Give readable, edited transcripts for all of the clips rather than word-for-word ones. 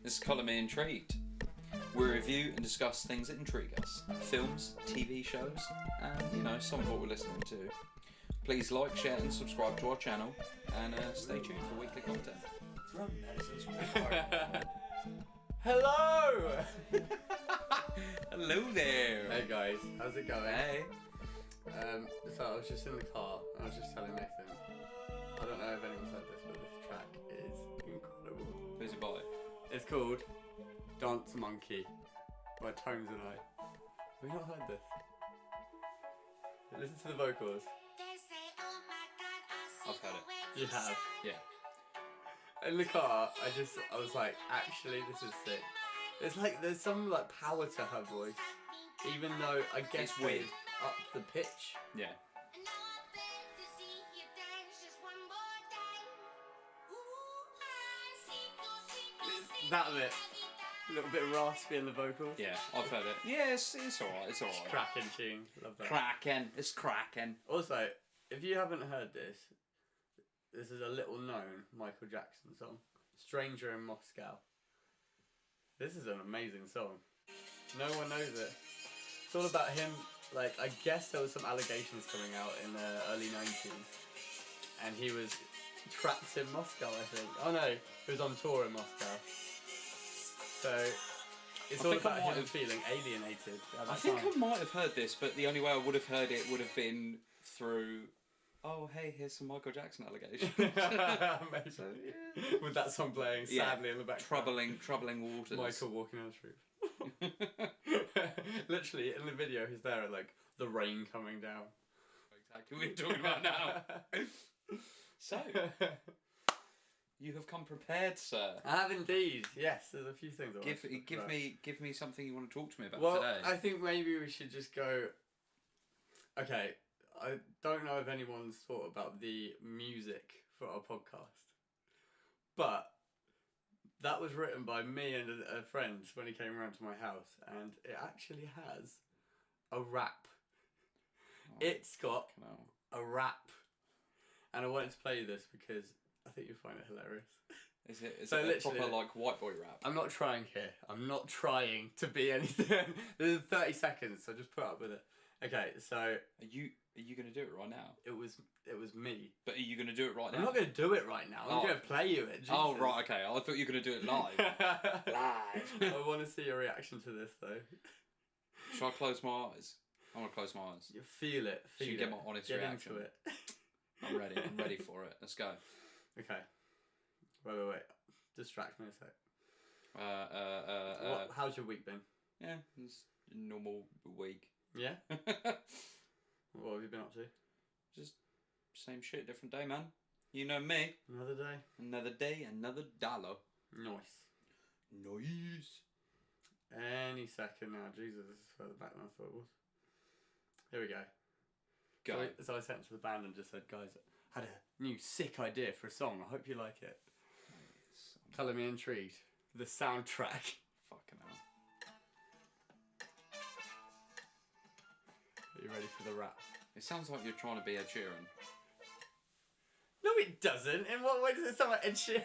This is Colour Me Intrigued. We review and discuss things that intrigue us. Films, TV shows, and, some of what we're listening to. Please like, share and subscribe to our channel, and stay tuned for weekly content. Hello! Hello there! Hey guys, how's it going? Hey! So I was just in the car, and I was just telling Nathan, I don't know if anyone's heard this, but this track is incredible. Who's it by? It's called Dance Monkey by Tones and I. Have you not heard this? Listen to the vocals. I've heard it. You have? Yeah. In the car, I was like, actually, this is sick. It's like, there's some like power to her voice, even though I guess It's weird. Up the pitch. Yeah. That bit. A little bit raspy in the vocals. Yeah, I've heard it. Yeah, it's alright, it's alright. Cracking tune. Love that. Cracking. It's cracking. Also, if you haven't heard this, this is a little known Michael Jackson song. Stranger in Moscow. This is an amazing song. No one knows it. It's all about him. Like, I guess there was some allegations coming out in the early 90s. And he was trapped in Moscow, I think. Oh no, he was on tour in Moscow. So, it's all about him feeling alienated. I think I might have heard this, but the only way I would have heard it would have been through, oh hey, here's some Michael Jackson allegations. Maybe. So, with that song playing sadly in the background. Troubling waters. Michael walking on the street. Literally, in the video, he's there at like the rain coming down. Exactly what you're talking about now. So, you have come prepared, sir. I have indeed. Yes, there's a few things. Give me something you want to talk to me about today. I think maybe we should just go. Okay, I don't know if anyone's thought about the music for our podcast, but that was written by me and a friend when he came around to my house, and it actually has a rap. It's got a rap, and I wanted to play you this because I think you'll find it hilarious. Is it a proper like white boy rap? I'm not trying here. I'm not trying to be anything. There's 30 seconds, so just put up with it. Okay, so Are you going to do it right now? it was me. But are you going to do it right now? I'm not going to do it right now. I'm going to play you it. Jesus. Oh, right, okay. I thought you were going to do it live. Live. I want to see your reaction to this, though. Shall I close my eyes? I want to close my eyes. You feel it. Should you get my honest reaction? Into it. I'm ready. I'm ready for it. Let's go. Okay. Wait. Distract me a sec. How's your week been? Yeah, it's a normal week. Yeah? What have you been up to? Just same shit, different day, man. You know me. Another day? Another day, another dollar. Nice. Nice. Any second now. Jesus, this is further back than I thought it was. Here we go. Go. So I sent it to the band and just said, guys, I had a new sick idea for a song. I hope you like it. Colour Me Intrigued. The soundtrack. Fucking hell. Are you ready for the rap? It sounds like you're trying to be Ed Sheeran. No, it doesn't. In what way does it sound like Ed Sheeran?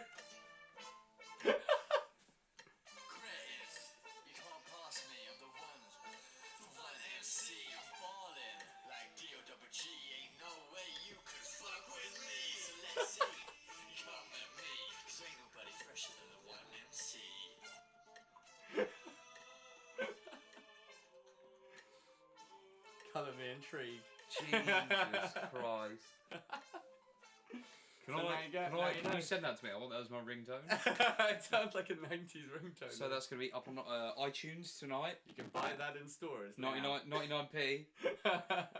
Colour Me Intrigued. Jesus Christ. Can you send that to me? I want that as my ringtone. It sounds like a 90s ringtone. So that's going to be up on iTunes tonight. You can buy that in stores. 99p.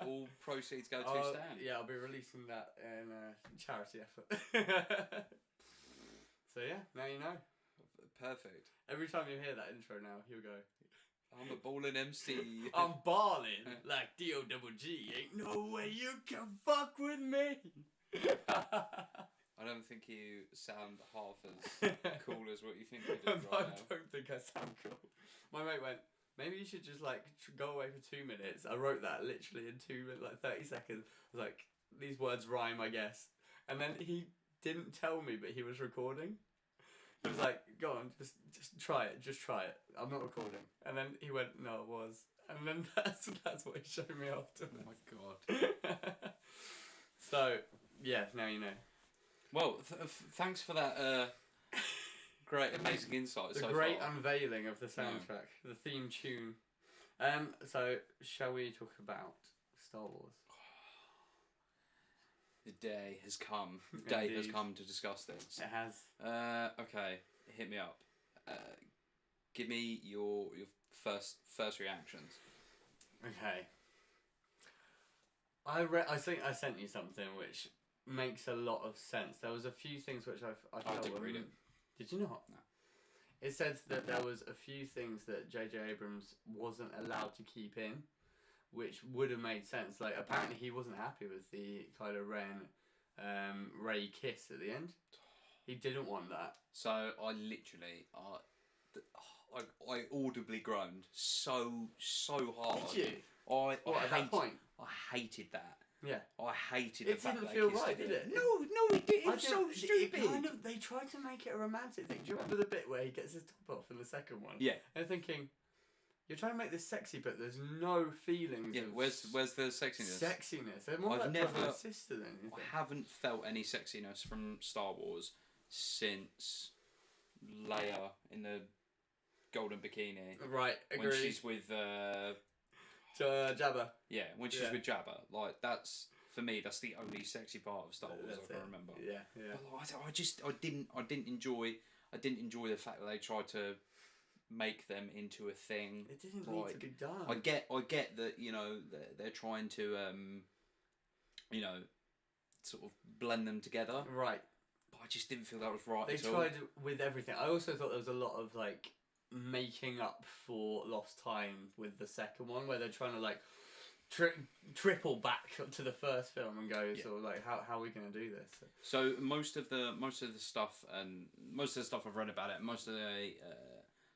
All proceeds go to Stan. Yeah, I'll be releasing that in a charity effort. So yeah, now you know. Perfect. Every time you hear that intro now, he'll go, I'm a bowling MC. I'm balling like D-O-double-G. Ain't no way you can fuck with me. I don't think you sound half as cool as what you think you do right now. I don't think I sound cool. My mate went, maybe you should just like go away for 2 minutes. I wrote that literally in 2 minutes, like 30 seconds. I was like, these words rhyme, I guess. And then he didn't tell me, but he was recording. He was like, "Go on, just try it, just try it. I'm not recording." And then he went, "No, it was." And then that's what he showed me after. Oh my god. So yeah, now you know. Well, thanks for that great, amazing insight. The so great far. unveiling of the soundtrack, the theme tune. So shall we talk about Star Wars? The day has come. The day has Indeed. come to discuss this. It has. Okay, hit me up. Give me your first reactions. Okay. I think I sent you something which makes a lot of sense. There was a few things which I felt didn't read it. Did you not? No. It said that there was a few things that J.J. Abrams wasn't allowed to keep in, which would have made sense. Like, apparently he wasn't happy with the Kylo Ren, Rey kiss at the end. He didn't want that. So I literally, I audibly groaned so hard. Did you? At that point? I hated that. Yeah. I hated It the fact didn't that feel they kissed right, at the did end. it? No, it did. It was so It stupid. they tried to make it a romantic thing. Do you remember the bit where he gets his top off in the second one? Yeah. And thinking, you're trying to make this sexy, but there's no feelings. Yeah. Of Where's the sexiness? Sexiness. They're more I've like never- brother and sister then. Isn't I it? haven't felt any sexiness from Star Wars since Leia in the golden bikini. Right. Agree. When she's with Jabba. yeah, when she's Yeah. with Jabba, like that's for me. That's the only sexy part of Star Wars That's I can it. remember. Yeah. Yeah. But like, I didn't enjoy the fact that they tried to make them into a thing. It didn't need to Like, be done. I get that, you know, they're trying to you know, sort of blend them together, Right. but I just didn't feel that was right They at all. tried with everything. I also thought there was a lot of like making up for lost time with the second one, where they're trying to like triple back to the first film and go, Yeah. sort of like, how are we going to do this? So most of the stuff I've read about it, most of the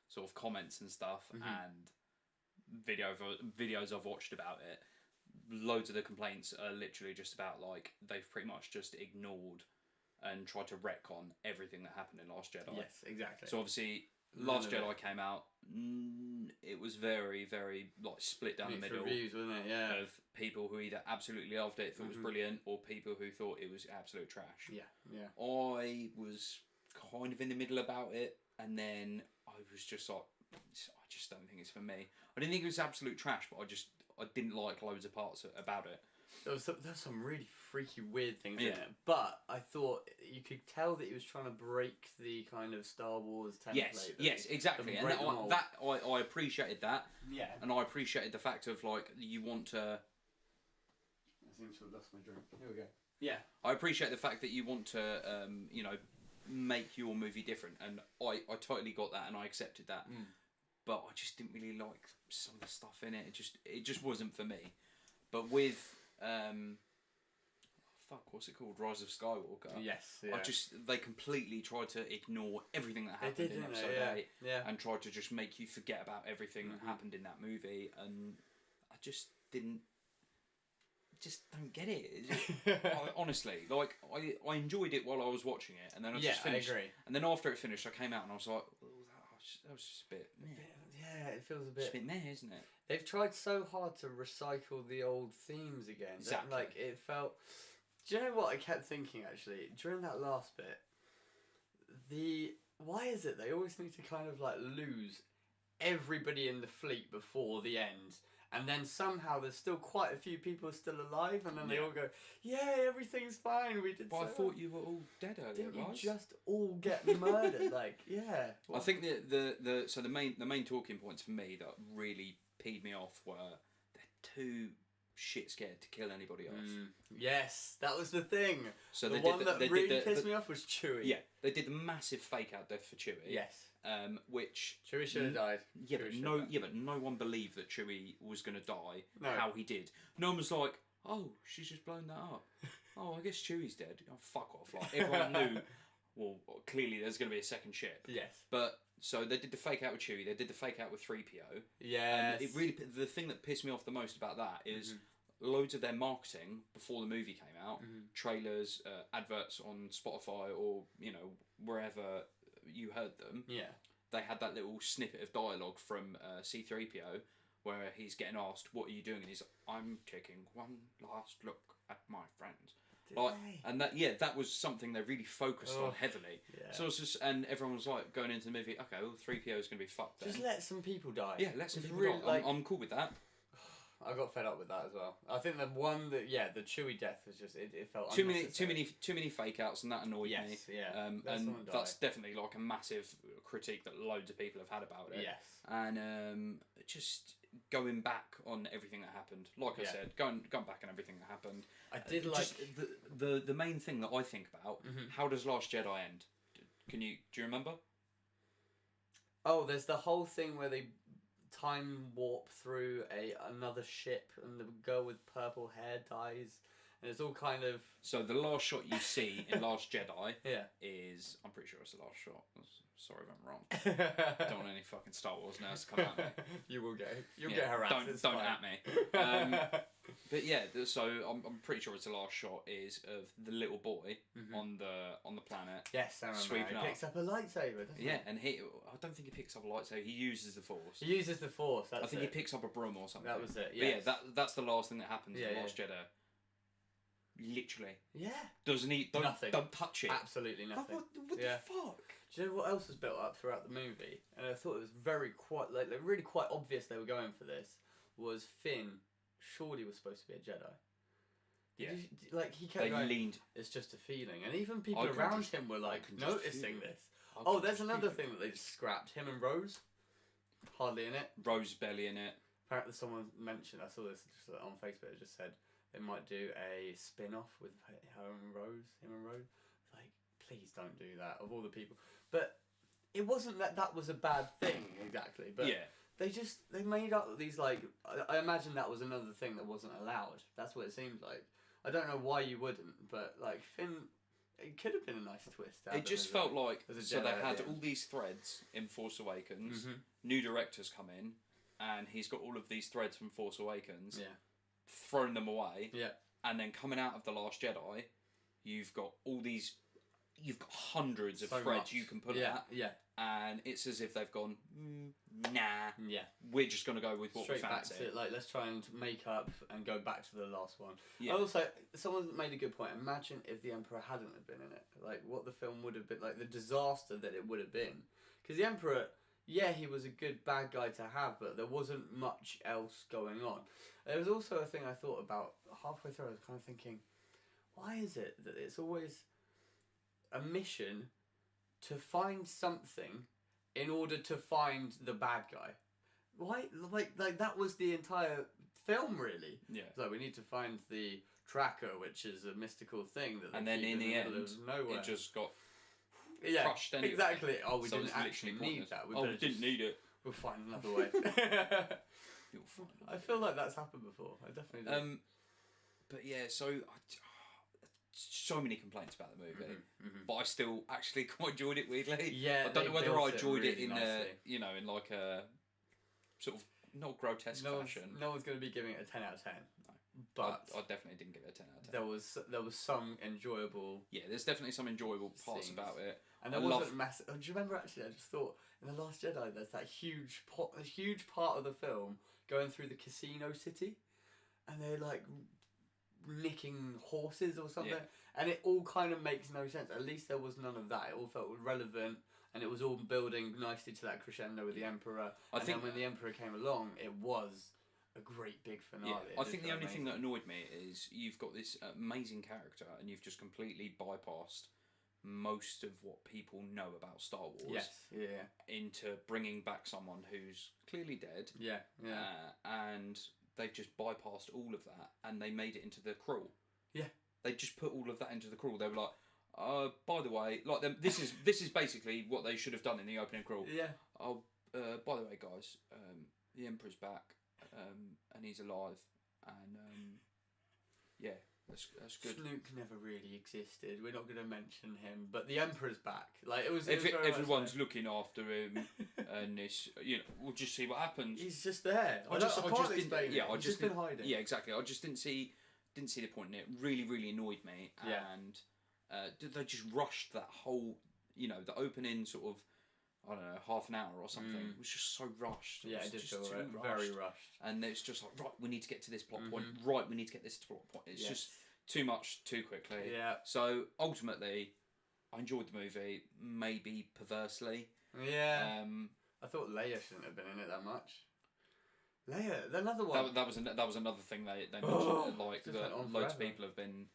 sort of comments and stuff and videos I've watched about it, loads of the complaints are literally just about like they've pretty much just ignored and tried to retcon everything that happened in Last Jedi. Yes, exactly. So obviously, None Last of Jedi it. came out. It was very, very like split down the Mixed middle reviews, wasn't it? Yeah. of people who either absolutely loved it, thought it was brilliant, or people who thought it was absolute trash. Yeah, yeah. I was kind of in the middle about it, and then I was just like, I just don't think it's for me. I didn't think it was absolute trash, but I didn't like loads of parts about it. There was some really freaky, weird things in Yeah. it. But I thought you could tell that he was trying to break the kind of Star Wars template. Yes, exactly. the And break the mold. I appreciated that, Yeah. and I appreciated the fact of like you want to. I seem to have lost my drink. Here we go. Yeah. I appreciate the fact that you want to, you know, make your movie different, and I totally got that, and I accepted that. But I just didn't really like some of the stuff in it. It just wasn't for me. But with what's it called? Rise of Skywalker. Yes. Yeah. They completely tried to ignore everything that happened in didn't episode they? 8 Yeah. and tried to just make you forget about everything that happened in that movie, and I just don't get it. Honestly, like I enjoyed it while I was watching it, and then I just finished. I agree. And then after it finished, I came out and I was like, oh, that was just a bit. Yeah, it feels a It's a bit. bit meh, isn't it? They've tried so hard to recycle the old themes again. that, Exactly. Like it felt. Do you know what I kept thinking actually during that last bit? Why is it they always need to kind of like lose everybody in the fleet before the end, and then somehow there's still quite a few people still alive, and then they Yeah. all go, "Yay, everything's fine. We did." But so I thought well." you were all dead earlier, Didn't you guys. just all get murdered? Like, yeah. I think the main talking points for me that really peed me off were they're too shit scared to kill anybody off. Yes, that was the thing. So the they one did that they really did pissed me off was Chewie. Yeah, they did the massive fake out death for Chewie. Yes. Which Chewie should have died. yeah, Chewie but should have died. but no one believed that Chewie was gonna die. No. How he did. No one was like, oh, she's just blown that up. Oh, I guess Chewie's dead. Oh, fuck off! Like everyone knew. Well, clearly there's gonna be a second ship. Yes. But so they did the fake out with Chewie. They did the fake out with 3PO. Yes. And it really, the thing that pissed me off the most about that is loads of their marketing before the movie came out, trailers, adverts on Spotify or wherever you heard them, Yeah. they had that little snippet of dialogue from C-3PO where he's getting asked, "What are you doing?" and he's like, "I'm taking one last look at my friends." And that was something they really focused on heavily. Yeah. So it's just, and everyone was like going into the movie, okay, well, 3PO is going to be fucked then. Just let some people die. Yeah, let some people really, die. I'm cool with that. I got fed up with that as well. I think the one that the Chewie death was just it felt too many fake outs, and that annoyed me. Yeah. And that's definitely like a massive critique that loads of people have had about it. Yes. And just going back on everything that happened, like I said, going back on everything that happened. I did like just the main thing that I think about. How does Last Jedi end? Do you remember? Oh, there's the whole thing where they time warp through another ship, and the girl with purple hair dies, and it's all kind of. So the last shot you see in Last Jedi is, I'm pretty sure it's the last shot. Sorry if I'm wrong. Don't want any fucking Star Wars nerds to come at me. You'll get harassed. Don't at me. But yeah, so I'm pretty sure it's the last shot is of the little boy on the planet. Yes, I remember. He picks up a lightsaber, doesn't he? Yeah, and I don't think he picks up a lightsaber. He uses the Force. He uses the Force. I think he picks up a broom or something. That was it. Yes. But yeah, that's the last thing that happens in The Last Jedi. Literally. Yeah. Doesn't he? Nothing. Don't touch it. Absolutely nothing. What the fuck? Do you know what else was built up throughout the movie? And I thought it was really quite obvious they were going for this. Was Finn surely was supposed to be a Jedi? He kept going. Leaned. It's just a feeling, and even people around him were like noticing this. There's another thing that they just scrapped. Him and Rose, hardly in it. Rose barely in it. Apparently, someone mentioned. I saw this just on Facebook. It just said they might do a spin-off with him and Rose. Like, please don't do that. Of all the people, but it wasn't that was a bad thing exactly. But they made up these like. I imagine that was another thing that wasn't allowed. That's what it seemed like. I don't know why you wouldn't, but like Finn, it could have been a nice twist. It just felt like so they had all these threads in Force Awakens. New directors come in, and he's got all of these threads from Force Awakens. Yeah. Thrown them away. Yeah. And then coming out of The Last Jedi, you've got hundreds of threads you can put at. Yeah. And it's as if they've gone, nah. Yeah. We're just going to go with what we fancy. Back to it. Like, let's try and make up and go back to the last one. Yeah. Also, someone made a good point. Imagine if the Emperor hadn't have been in it. Like, what the film would have been. Like, the disaster that it would have been. Because the Emperor, he was a good bad guy to have, but there wasn't much else going on. There was also a thing I thought about halfway through. I was kind of thinking, why is it that it's always a mission to find something in order to find the bad guy? Why? Like that was the entire film, really. Yeah. So we need to find the tracker, which is a mystical thing that. And then in the end, nowhere. it just got yeah, crushed anyway. Exactly. Oh, we So didn't it's actually literally need that. We didn't need it. We'll find another way. You'll find I feel like that's happened before. I definitely do. But yeah, so many complaints about the movie, but I still actually quite enjoyed it weirdly. Yeah, I don't know whether I enjoyed really it in nicely. in like a sort of not grotesque fashion. No one's going to be giving it a 10 out of 10. No. But I definitely didn't give it a 10 out of 10. There was some enjoyable. Yeah, there's definitely some enjoyable parts scenes. about it. And there wasn't massive. Do you remember actually? I just thought in The Last Jedi, there's that huge part of the film going through the casino city, and they're like nicking horses or something, and it all kind of makes no sense. At least there was none of that. It all felt relevant, and it was all building nicely to that crescendo with the Emperor. Then when the Emperor came along, it was a great big finale. Yeah, I think the only thing that annoyed me is you've got this amazing character, and you've just completely bypassed most of what people know about Star Wars. Yes, into bringing back someone who's clearly dead. Yeah. And they've just bypassed all of that, and they made it into the crawl. Yeah. They just put all of that into the crawl. They were like, by the way, like this is basically what they should have done in the opening crawl. Yeah. Oh, by the way, guys, the Emperor's back, and he's alive, and yeah. That's good. Snoke never really existed. We're not going to mention him, but the Emperor's back. Like everyone's looking after him, and this, we'll just see what happens. He's just there. I can't explain it. He's just been hiding. Yeah, exactly. I just didn't see the point in it. Really, really annoyed me, and they just rushed that whole the opening sort of, I don't know, half an hour or something was just so rushed. Yeah, was it did just feel too very rushed. And it's just like, right, we need to get to this plot point. Right, we need to get this plot point. It's just too much too quickly. Yeah. So ultimately, I enjoyed the movie, maybe perversely. Yeah. I thought Leia shouldn't have been in it that much. Leia, another one. That was another thing they mentioned. Like that, loads of forever. people have been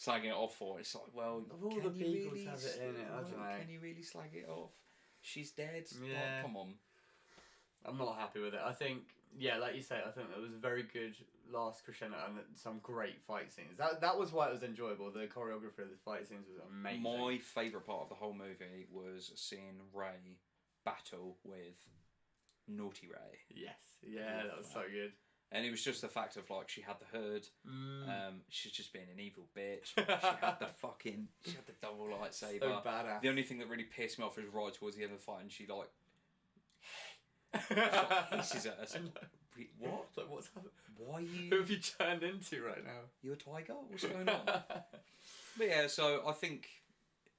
slagging it off for. It's like, well, Of all the people to have it in it, I don't know. Can you really slag it off? She's dead. Yeah. Like, come on. I'm not happy with it. I think, like you say, I think it was a very good last crescendo and some great fight scenes. That was why it was enjoyable. The choreography of the fight scenes was amazing. My favourite part of the whole movie was seeing Rey battle with Naughty Rey. Yes, yeah, that was so good. And it was just the fact of like she had the hood. She's just being an evil bitch. She had the double lightsaber. So badass. The only thing that really pissed me off was right towards the end of the fight, and she like hisses at us. What? Like, what's happened? Why you? Who have you turned into right now? You a tiger? What's going on? But yeah, so I think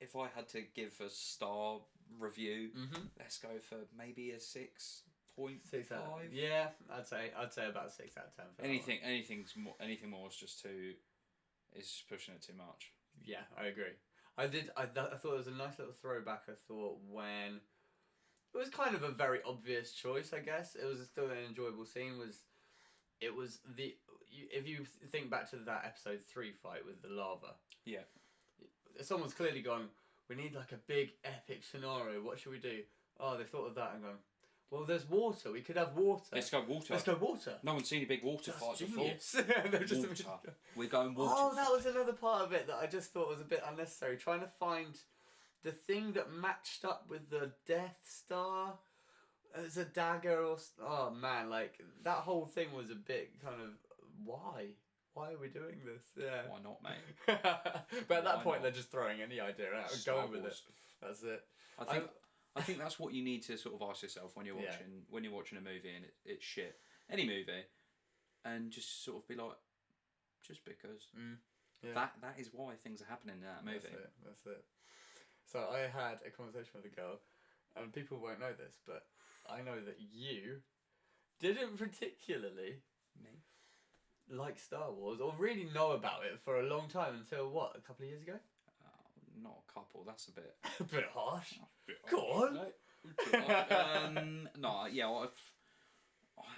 if I had to give a star review, let's go for maybe a 6.5. Yeah, I'd say about 6 out of 10. For Anything more is just pushing it too much. Yeah, I agree. I thought it was a nice little throwback. I thought when it was kind of a very obvious choice. I guess it was still an enjoyable scene. If you think back to that episode 3 fight with the lava. Yeah. Someone's clearly gone, we need like a big epic scenario. What should we do? Oh, they thought of that and gone, well, there's water. We could have water. Let's go water. Let's go water. No one's seen a big water fight before. Water. We're going water. Oh, that was another part of it that I just thought was a bit unnecessary. Trying to find the thing that matched up with the Death Star as a dagger or... Oh, man, like, that whole thing was a bit kind of... Why? Why are we doing this? Yeah. Why not, mate? But at that point, they're just throwing any idea out and going with it. That's it. I think that's what you need to sort of ask yourself when you're watching a movie and it's shit. Any movie, and just sort of be like, just because. That is why things are happening in that movie. That's it. So I had a conversation with a girl, and people won't know this, but I know that you didn't particularly like Star Wars or really know about it for a long time until what, a couple of years ago? Not a couple. That's a bit. A bit harsh. Go on. No, yeah.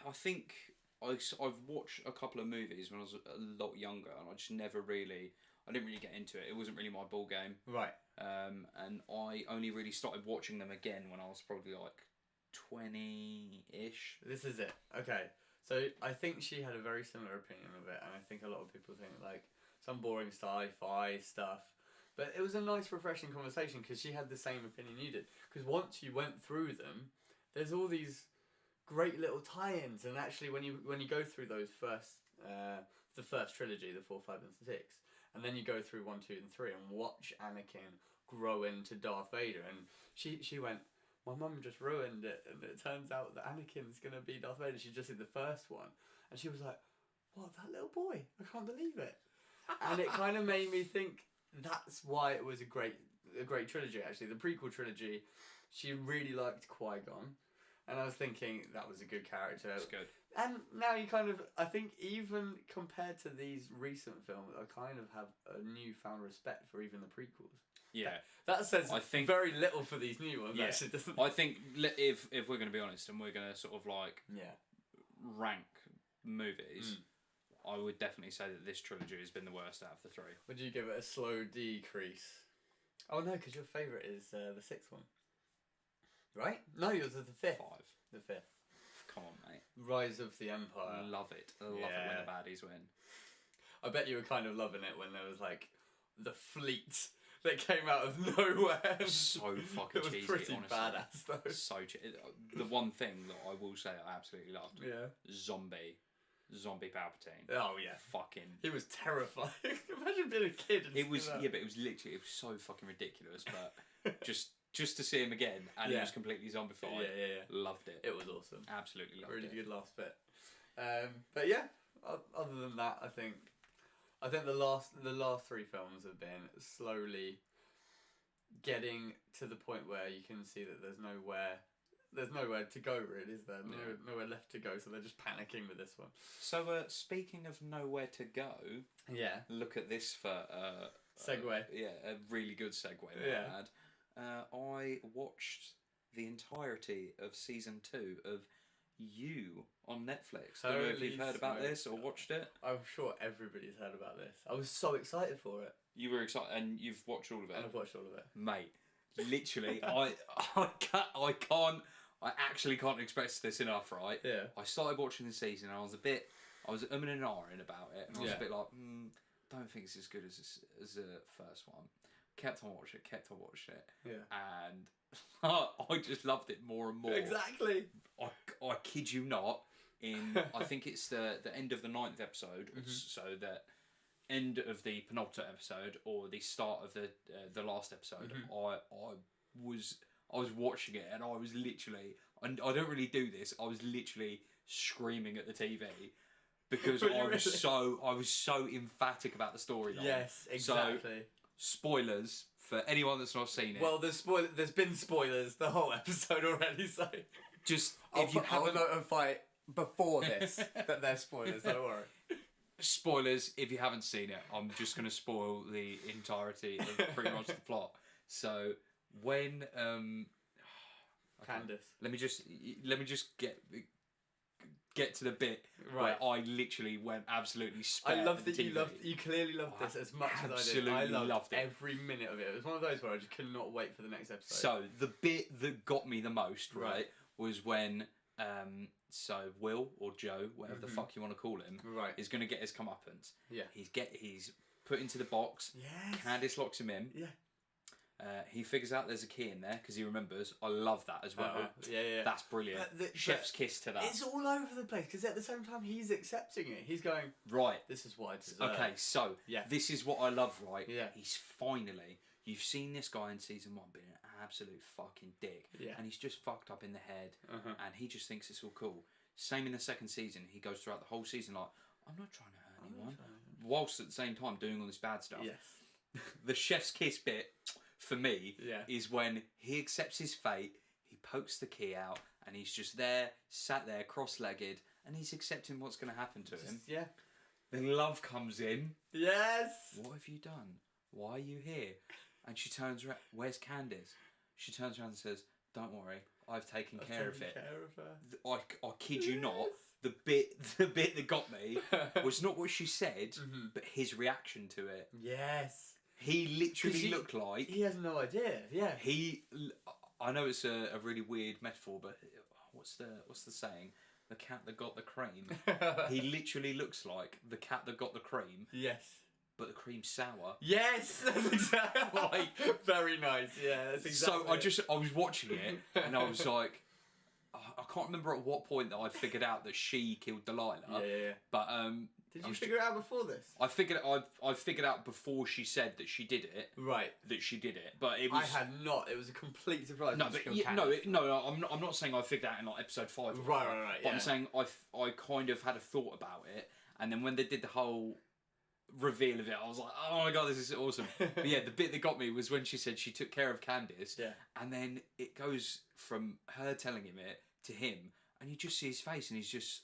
I think I've watched a couple of movies when I was a lot younger, and I just never really. I didn't really get into it. It wasn't really my ball game. Right. And I only really started watching them again when I was probably like 20-ish. This is it. Okay. So I think she had a very similar opinion of it, and I think a lot of people think like some boring sci-fi stuff. But it was a nice, refreshing conversation because she had the same opinion you did. Because once you went through them, there's all these great little tie-ins, and actually, when you go through those the first trilogy, the 4, 5, and 6, and then you go through 1, 2, and 3, and watch Anakin grow into Darth Vader, and she went, my mum just ruined it, and it turns out that Anakin's gonna be Darth Vader. She just did the first one, and she was like, what, that little boy? I can't believe it. And it kind of made me think. That's why it was a great trilogy. Actually, the prequel trilogy, she really liked Qui-Gon, and I was thinking that was a good character. That's good. And now you kind of, I think, even compared to these recent films, I kind of have a newfound respect for even the prequels. Yeah, that says very little for these new ones. Yeah. Actually, doesn't. I think if we're going to be honest and we're going to sort of like rank movies. I would definitely say that this trilogy has been the worst out of the 3. Would you give it a slow decrease? Oh no, because your favourite is the 6th one. Right? No, yours is the 5th. 5. The 5th. Come on, mate. Rise of the Empire. Love it. Love it when the baddies win. I bet you were kind of loving it when there was like the fleet that came out of nowhere. So fucking cheesy. It was pretty honestly. badass though. So the one thing that I will say I absolutely loved. Yeah. Zombie Palpatine. Oh yeah, fucking. He was terrifying. Imagine being a kid. And it was but it was literally so fucking ridiculous. But just to see him again, and he was completely zombified. Yeah. Loved it. It was awesome. Absolutely loved it. Really good last bit. But yeah, other than that, I think the last 3 films have been slowly getting to the point where you can see that there's nowhere to go, really, is there? Nowhere left to go, so they're just panicking with this one. So, speaking of nowhere to go, Yeah. look at this for Segue. a really good segue. I watched the entirety of season 2 of You on Netflix. I don't know if you've heard about this or watched it. I'm sure everybody's heard about this. I was so excited for it. You were excited, and you've watched all of it. I've watched all of it, mate. Literally, I actually can't express this enough, right? Yeah. I started watching the season, and I was umming and ahhing about it, and I was a bit like, don't think it's as good as the first one. Kept on watching it. Yeah. And I just loved it more and more. Exactly. I kid you not. I think it's the end of the 9th episode, so the end of the penultimate episode or the start of the last episode. I was watching it, and I was literally, and I don't really do this, I was literally screaming at the TV because I was so emphatic about the storyline. Yes, exactly. So, spoilers for anyone that's not seen it. Well, there's been spoilers the whole episode already, so just I'll notify before this that they're spoilers. Don't worry. Spoilers if you haven't seen it. I'm just going to spoil the entirety of pretty much the plot. So when Candace, let me just get to the bit right. where I literally went absolutely spare. I love that you clearly loved this as much as I did. Absolutely I loved it. every minute of it. It was one of those where I just could not wait for the next episode. So the bit that got me the most, right, was when so Will or Joe, whatever the fuck you want to call him, right, is going to get his comeuppance. Yeah. He's put into the box. Yes. Candace locks him in. Yeah. He figures out there's a key in there because he remembers. I love that as well. Yeah. That's brilliant. Chef's kiss to that. It's all over the place because at the same time he's accepting it. He's going, right, this is what I deserve. Okay, so this is what I love, right? Yeah. He's finally, you've seen this guy in season 1 being an absolute fucking dick. Yeah. And he's just fucked up in the head. And he just thinks it's all cool. Same in the second season. He goes throughout the whole season like, I'm not trying to hurt anyone. Whilst at the same time doing all this bad stuff. Yes. The chef's kiss bit, for me, is when he accepts his fate, he pokes the key out, and he's just there, sat there, cross-legged, and he's accepting what's going to happen to him. Yeah. Then love comes in. Yes. What have you done? Why are you here? And she turns around. Where's Candace? She turns around and says, don't worry, I've taken care of it. I kid you not. The bit that got me was not what she said, but his reaction to it. Yes. He literally looked like... He has no idea, yeah. I know it's a really weird metaphor, but what's the saying? The cat that got the cream. He literally looks like the cat that got the cream. Yes. But the cream's sour. Yes! That's exactly... like, very nice, yeah. That's exactly So I was watching it, and I was like... I can't remember at what point that I figured out that she killed Delilah. Yeah. But did you figure it out before this? I figured out before she said that she did it. Right. That she did it, but it was. I had not. It was a complete surprise. No, but I'm not saying I figured out in like episode 5. Right. But I'm saying I kind of had a thought about it, and then when they did the whole reveal of it, I was like, oh my god, this is awesome. But yeah, the bit that got me was when she said she took care of Candace. Yeah. And then it goes from her telling him it to him, and you just see his face, and he's just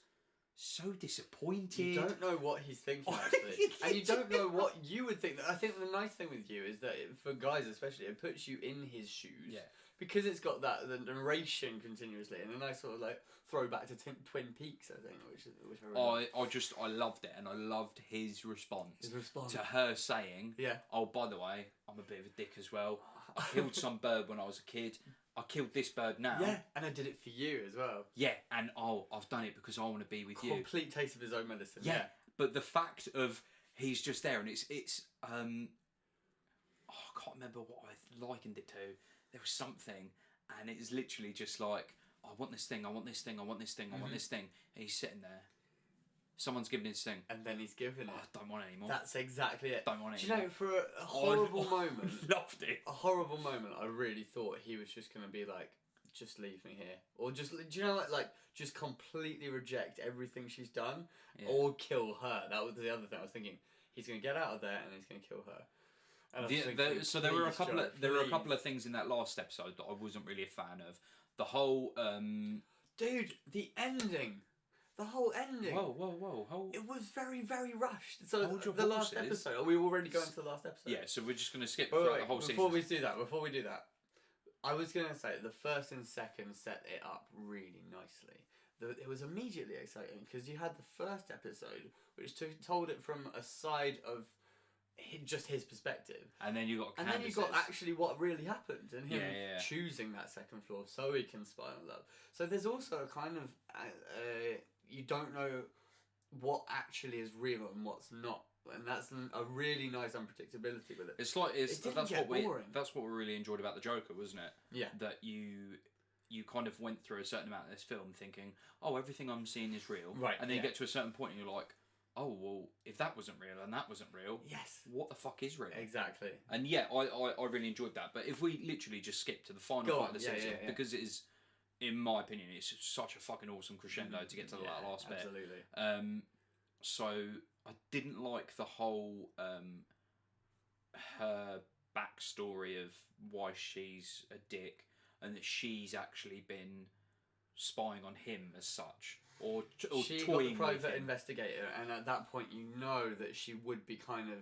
so disappointed. You don't know what he's thinking, actually. And you don't know what you would think. I think the nice thing with you is that, for guys especially, it puts you in his shoes. Yeah. Because it's got the narration continuously, and a nice sort of like throwback to Twin Peaks, I think, which I really like. I loved it, and I loved his response. His response to her saying, yeah. Oh, by the way, I'm a bit of a dick as well. I killed some bird when I was a kid. I killed this bird now. Yeah, and I did it for you as well. Yeah, and I've done it because I want to be with you. Complete taste of his own medicine. Yeah, but the fact of he's just there, and it's I can't remember what I likened it to. There was something, and it's literally just like, I want this thing, I want this thing, I want this thing, I want this thing, and he's sitting there. Someone's giving his thing. And then he's giving it. I don't want it anymore. That's exactly it. Don't want it Do you know, for a horrible moment... Loved it. A horrible moment, I really thought he was just going to be like, just leave me here. Or just, do you know, like just completely reject everything she's done? Yeah. Or kill her. That was the other thing I was thinking. He's going to get out of there and he's going to kill her. And I was thinking, so there were a please, couple Joe, of there were a please. couple of things in that last episode that I wasn't really a fan of. The whole Dude, the ending. The whole ending. whoa. It was very, very rushed. So Hold your the last horses. episode. Are we already going to the last episode? Yeah, so we're just going to skip Wait, throughout wait, the whole before season. we do that, I was going to say the first and second set it up really nicely. It was immediately exciting because you had the first episode, which told it from a side of just his perspective. And then you got And Candace's. then you got actually what really happened and him Yeah. choosing that second floor so he can spy on love. So there's also a kind of you don't know what actually is real and what's not, and that's a really nice unpredictability with it. It's like that's boring. what we really enjoyed about the Joker, wasn't it? Yeah. That you kind of went through a certain amount of this film thinking, oh, everything I'm seeing is real, Right, and then you yeah. get to a certain point and you're like, oh well, if that wasn't real and that wasn't real, Yes. what the fuck is real? Exactly. And yeah, I really enjoyed that. But if we literally just skip to the final part of the season, because it is, in my opinion, it's such a fucking awesome crescendo to get to that last bit. Absolutely. So I didn't like the whole her backstory of why she's a dick and that she's actually been spying on him as such, or She got toying the private with him. investigator, and at that point you know that she would be kind of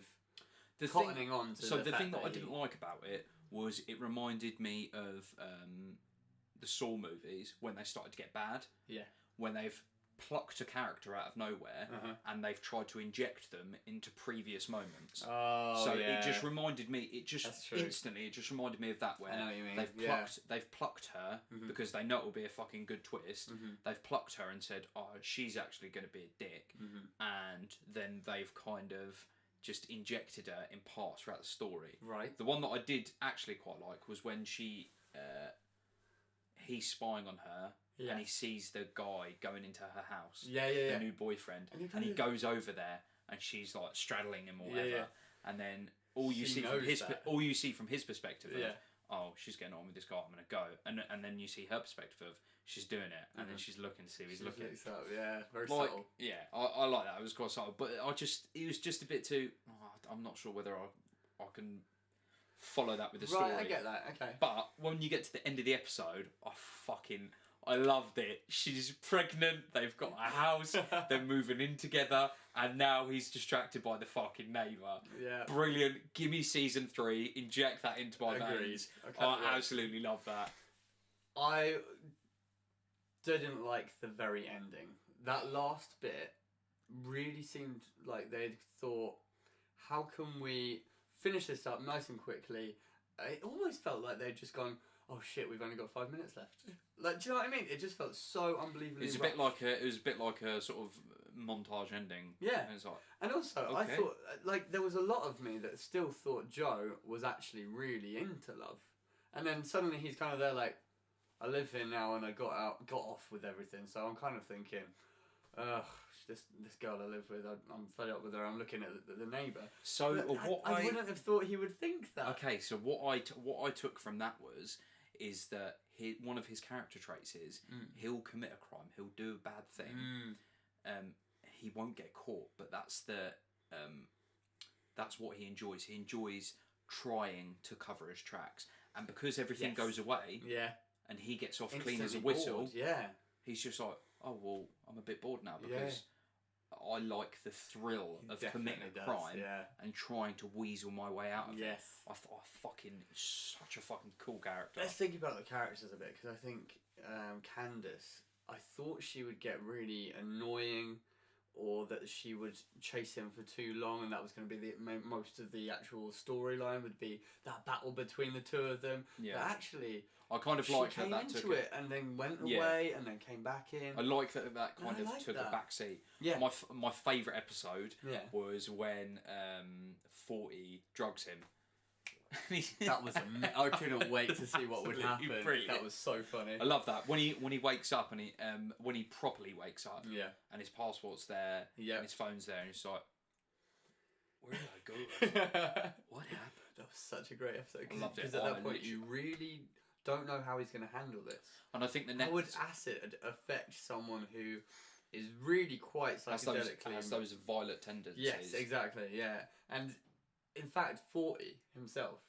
The cottoning on to So the the fact thing that I he- didn't like about it was it reminded me of the Saw movies when they started to get bad. Yeah. When they've plucked a character out of nowhere and they've tried to inject them into previous moments. Oh, So yeah. it just reminded me. That's true. Instantly, it just reminded me of that where I know what you mean. they've plucked her because they know it will be a fucking good twist. They've plucked her and said, "Oh, she's actually going to be a dick," and then they've kind of just injected her in parts throughout the story. Right. The one that I did actually quite like was when he's spying on her. Yeah. And he sees the guy going into her house, Yeah. the new boyfriend, And he and he kind goes over there, and she's like straddling him or whatever, Yeah. and then all you She see from knows his that. all you see from his perspective of, Yeah. oh, she's getting on with this guy, I'm gonna go, and then you see her perspective of she's doing it, and then she's looking to see if he's looking. So, yeah, very Like, subtle. yeah, I like that. It was quite subtle, but it was just a bit too. I'm not sure whether I can follow that with the story. Right, I get that. Okay. But when you get to the end of the episode, I loved it. She's pregnant, they've got a house, they're moving in together, and now he's distracted by the fucking neighbour. Yeah. Brilliant. Give me season 3, inject that into my Agreed. veins. I can't wait. I absolutely love that. I didn't like the very ending. That last bit really seemed like they'd thought, how can we finish this up nice and quickly? It almost felt like they'd just gone, oh shit, we've only got 5 minutes left. Like, do you know what I mean? It just felt so unbelievably. It was a bit like a sort of montage ending. Yeah. And it's like, And also, I Okay. thought, like, there was a lot of me that still thought Joe was actually really into love. And then suddenly he's kind of there like, I live here now and I got off with everything. So I'm kind of thinking, ugh, this girl I live with, I'm fed up with her. I'm looking at the neighbour. so But I wouldn't have thought he would think that. Okay, so what I took from that is that one of his character traits is he'll commit a crime, he'll do a bad thing, he won't get caught, but that's what he enjoys. He enjoys trying to cover his tracks, and because everything Yes. goes away, Yeah. and he gets off clean as a Instantly whistle, bored, yeah. he's just like, oh well, I'm a bit bored now Yeah. because I like the thrill He of committing definitely a does, crime yeah. and trying to weasel my way out of it. Yes. I fucking such a fucking cool character. Let's think about the characters a bit, because I think Candace, I thought she would get really annoying, or that she would chase him for too long, and that was going to be most of the actual storyline would be that battle between the two of them. Yeah. But actually, I kind of she like came that took into it and then went Yeah. away and then came back in. I like that kind I of like took that. a back seat. Yeah. My favourite episode Yeah. was when 40 drugs him. That was I couldn't wait to see what would Absolutely happen. brilliant. That was so funny. I love that when he wakes up and when he properly wakes up. Yeah. And his passport's there. Yeah. And his phone's there, and he's like, "Where did I go? That What happened?" was such a great episode. I loved it. Because at I that point, you really don't know how he's going to handle this. And I think the How next would acid affect someone who is really quite has psychedelically... those violet tendencies. Yes, exactly, yeah. And in fact, 40 himself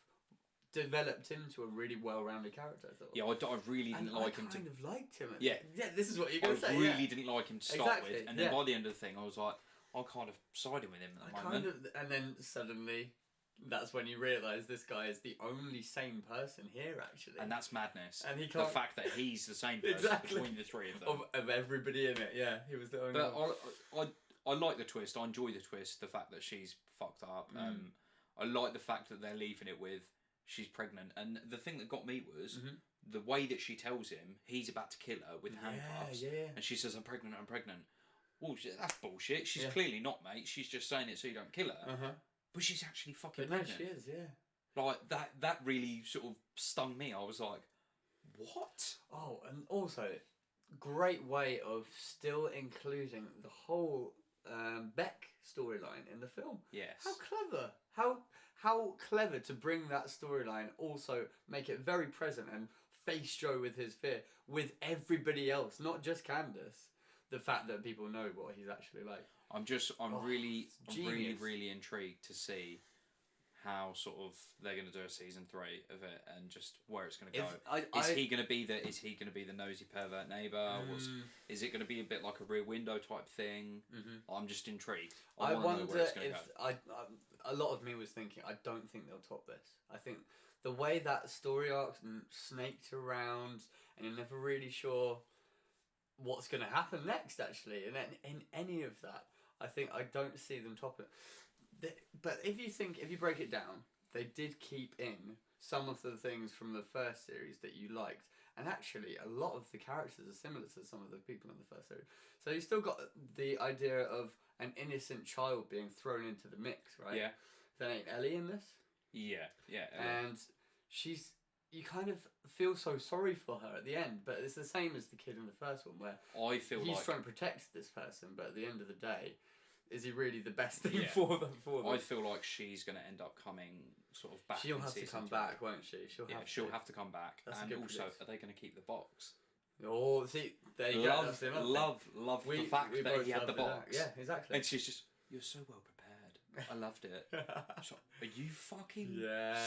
developed into a really well-rounded character. I thought. Yeah, I really didn't like him. I kind of liked him. Yeah, This is what you're gonna say. I really didn't like him to start with, and then yeah. by the end of the thing, I was like, I'm kind of siding with him at the moment. And then suddenly, that's when you realise this guy is the only sane person here, actually. And that's madness. And he the can't... fact that he's the same person exactly. between the three of them. Of everybody in it, yeah, he was the only. But one. I like the twist. I enjoy the twist. The fact that she's fucked up. I like the fact that they're leaving it with she's pregnant. And the thing that got me was the way that she tells him he's about to kill her with handcuffs. Yeah. And she says, I'm pregnant. Well, that's bullshit. She's clearly not, mate. She's just saying it so you don't kill her. But she's actually fucking pregnant. No, she is, yeah. Like, that really sort of stung me. I was like, what? Oh, and also, great way of still including the whole Beck storyline in the film. Yes. How clever. How clever to bring that storyline, also make it very present and face Joe with his fear with everybody else, not just Candace. The fact that people know what he's actually like. I'm really intrigued to see how sort of they're going to do a season 3 of it and just where it's going to go. Is he going to be the nosy pervert neighbour? Is it going to be a bit like a Rear Window type thing? I'm just intrigued. I wonder if a lot of me was thinking, I don't think they'll top this. I think the way that story arc snaked around and you're never really sure what's going to happen next, actually, and in any of that, I don't see them topping it. But if you break it down, they did keep in some of the things from the first series that you liked, and actually a lot of the characters are similar to some of the people in the first series. So you still got the idea of an innocent child being thrown into the mix, right? Yeah. There ain't Ellie in this. Yeah. Ellie. And you kind of feel so sorry for her at the end, but it's the same as the kid in the first one, where he's trying to protect this person, but at the end of the day, is he really the best thing for them? I feel like she's going to end up coming sort of back. She'll have to come back, won't she? She'll have to come back. That's and also, are they going to keep the box? Oh, see, there you go. Love the fact that he had the box. Yeah, exactly. And she's just, you're so well prepared. I loved it. So, are you fucking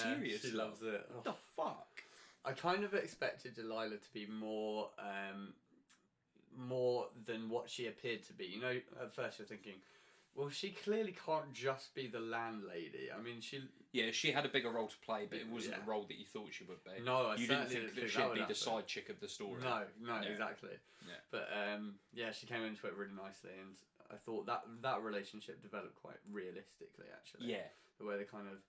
serious? She loves it. What the fuck? I kind of expected Delilah to be more than what she appeared to be. You know, at first you're thinking, well, she clearly can't just be the landlady. I mean, she had a bigger role to play, but it wasn't the role that you thought she would be. No, you didn't think that she'd be the side chick of the story. No, exactly. Yeah. But she came into it really nicely, and I thought that relationship developed quite realistically, actually. Yeah. The way they kind of,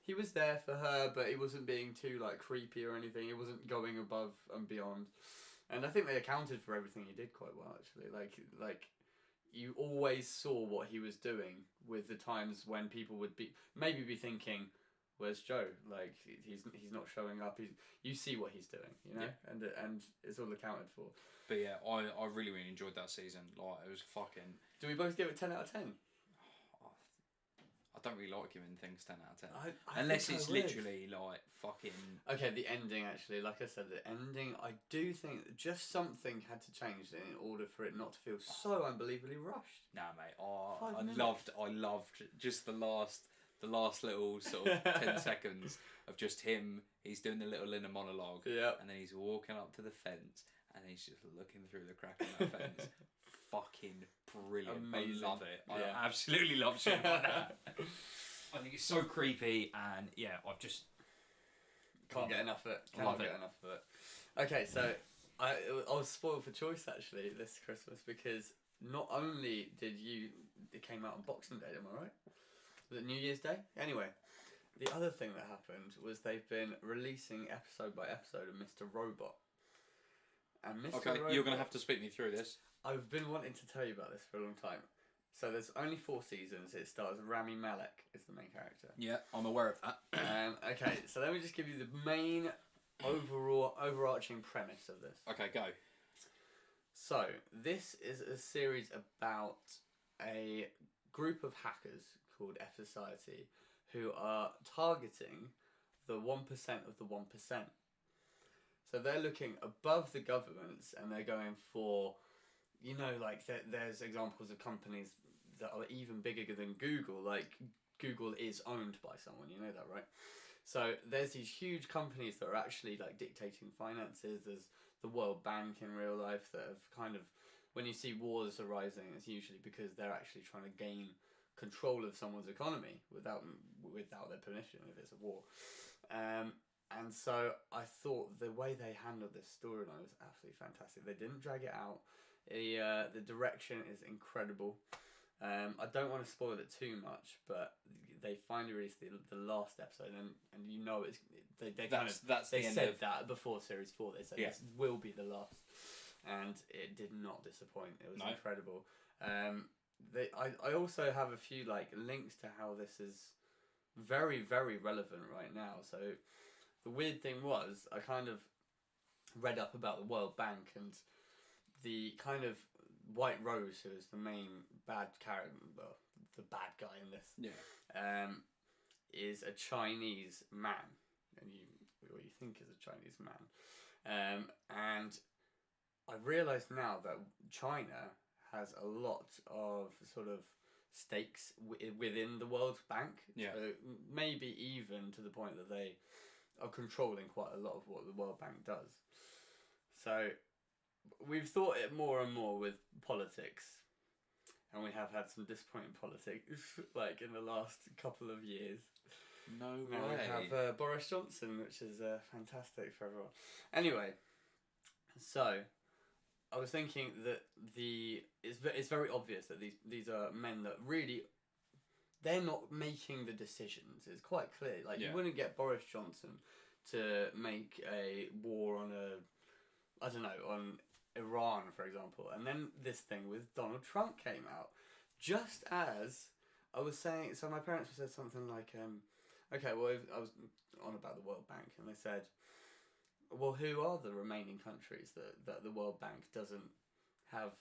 he was there for her, but he wasn't being too like creepy or anything. He wasn't going above and beyond, and I think they accounted for everything he did quite well, actually. Like. You always saw what he was doing with the times when people would be thinking, "Where's Joe? Like he's not showing up." You see what he's doing, you know, and it's all accounted for. But yeah, I really enjoyed that season. Like it was fucking. Do we both give it 10 out of 10? I don't really like giving things 10 out of 10. I unless it's literally like fucking... Okay, the ending actually, like I said, the ending, I do think just something had to change in order for it not to feel so unbelievably rushed. Nah, mate. I loved just the last little sort of 10 seconds of just him. He's doing the little inner monologue. Yeah. And then he's walking up to the fence and he's just looking through the crack in that fence. Fucking brilliant. Amazing. I love it. I absolutely love shit like that. I think it's so creepy, and I've just can't get enough of it. Cannot get enough of it. Okay, so I was spoiled for choice actually this Christmas, because not only it came out on Boxing Day, am I right? Was it New Year's Day? Anyway, the other thing that happened was they've been releasing episode by episode of Mr. Robot. And Mr. Robot, you're going to have to speak me through this. I've been wanting to tell you about this for a long time. So there's only 4 seasons. It stars Rami Malek is the main character. Yeah, I'm aware of that. Okay, so let me just give you the main overarching premise of this. Okay, go. So this is a series about a group of hackers called F Society who are targeting the 1% of the 1%. So they're looking above the governments and they're going for... You know, like there's examples of companies that are even bigger than Google, like Google is owned by someone. You know that, right? So there's these huge companies that are actually like dictating finances. There's the World Bank in real life that have kind of, when you see wars arising, it's usually because they're actually trying to gain control of someone's economy without their permission if it's a war. And so I thought the way they handled this storyline was absolutely fantastic. They didn't drag it out. The direction is incredible. I don't want to spoil it too much, but they finally released the last episode, and you know they said that before series 4. They said this will be the last, and it did not disappoint. It was incredible. I also have a few like links to how this is very, very relevant right now. So the weird thing was, I kind of read up about the World Bank and the kind of White Rose, who is the main bad character, well, the bad guy in this, is a Chinese man, and what you think is a Chinese man, and I realised now that China has a lot of sort of stakes within the World Bank, so maybe even to the point that they are controlling quite a lot of what the World Bank does. So we've thought it more and more with politics, and we have had some disappointing politics, like in the last couple of years. No now way. We have Boris Johnson, which is fantastic for everyone. Anyway, so I was thinking that it's very obvious that these are men that really, they're not making the decisions. It's quite clear. Like you wouldn't get Boris Johnson to make a war on on Iran, for example, and then this thing with Donald Trump came out just as I was saying. So my parents said something like, okay, well, I was on about the World Bank, and they said, well, who are the remaining countries that the World Bank doesn't have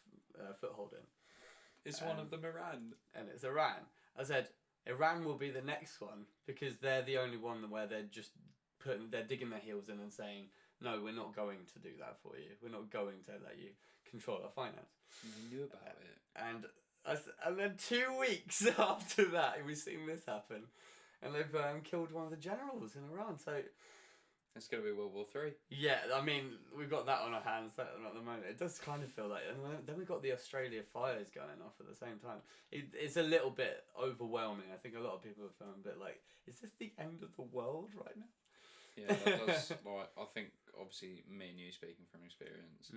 a foothold in? Is one of them Iran? And it's Iran. I said, Iran will be the next one because they're the only one where they're just they're digging their heels in and saying, no, we're not going to do that for you. We're not going to let you control our finance. You knew about it. And then 2 weeks after that, we've seen this happen. And they've killed one of the generals in Iran. So it's going to be World War III. Yeah, I mean, we've got that on our hands at the moment. It does kind of feel like... And then we've got the Australia fires going off at the same time. It's a little bit overwhelming. I think a lot of people are feeling a bit like, is this the end of the world right now? Yeah, that does. Like, I think, obviously, me and you speaking from experience,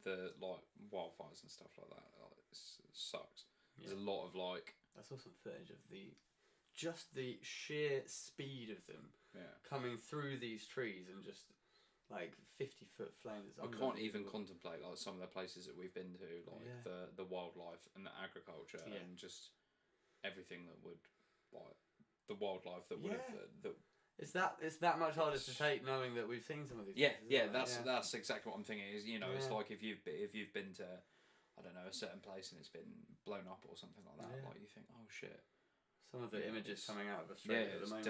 the like wildfires and stuff like that, it sucks. Yeah. There's a lot of like. I saw some footage of just the sheer speed of them coming through these trees and just like 50-foot flames. I can't even contemplate like some of the places that we've been to, like the wildlife and the agriculture and just everything that would like the wildlife that would have that. It's that much harder to take, knowing that we've seen some of these. That's exactly what I'm thinking. Is it's like if you've been to, I don't know, a certain place and it's been blown up or something like that. Like you think, oh shit. Some of the images coming out of Australia at the moment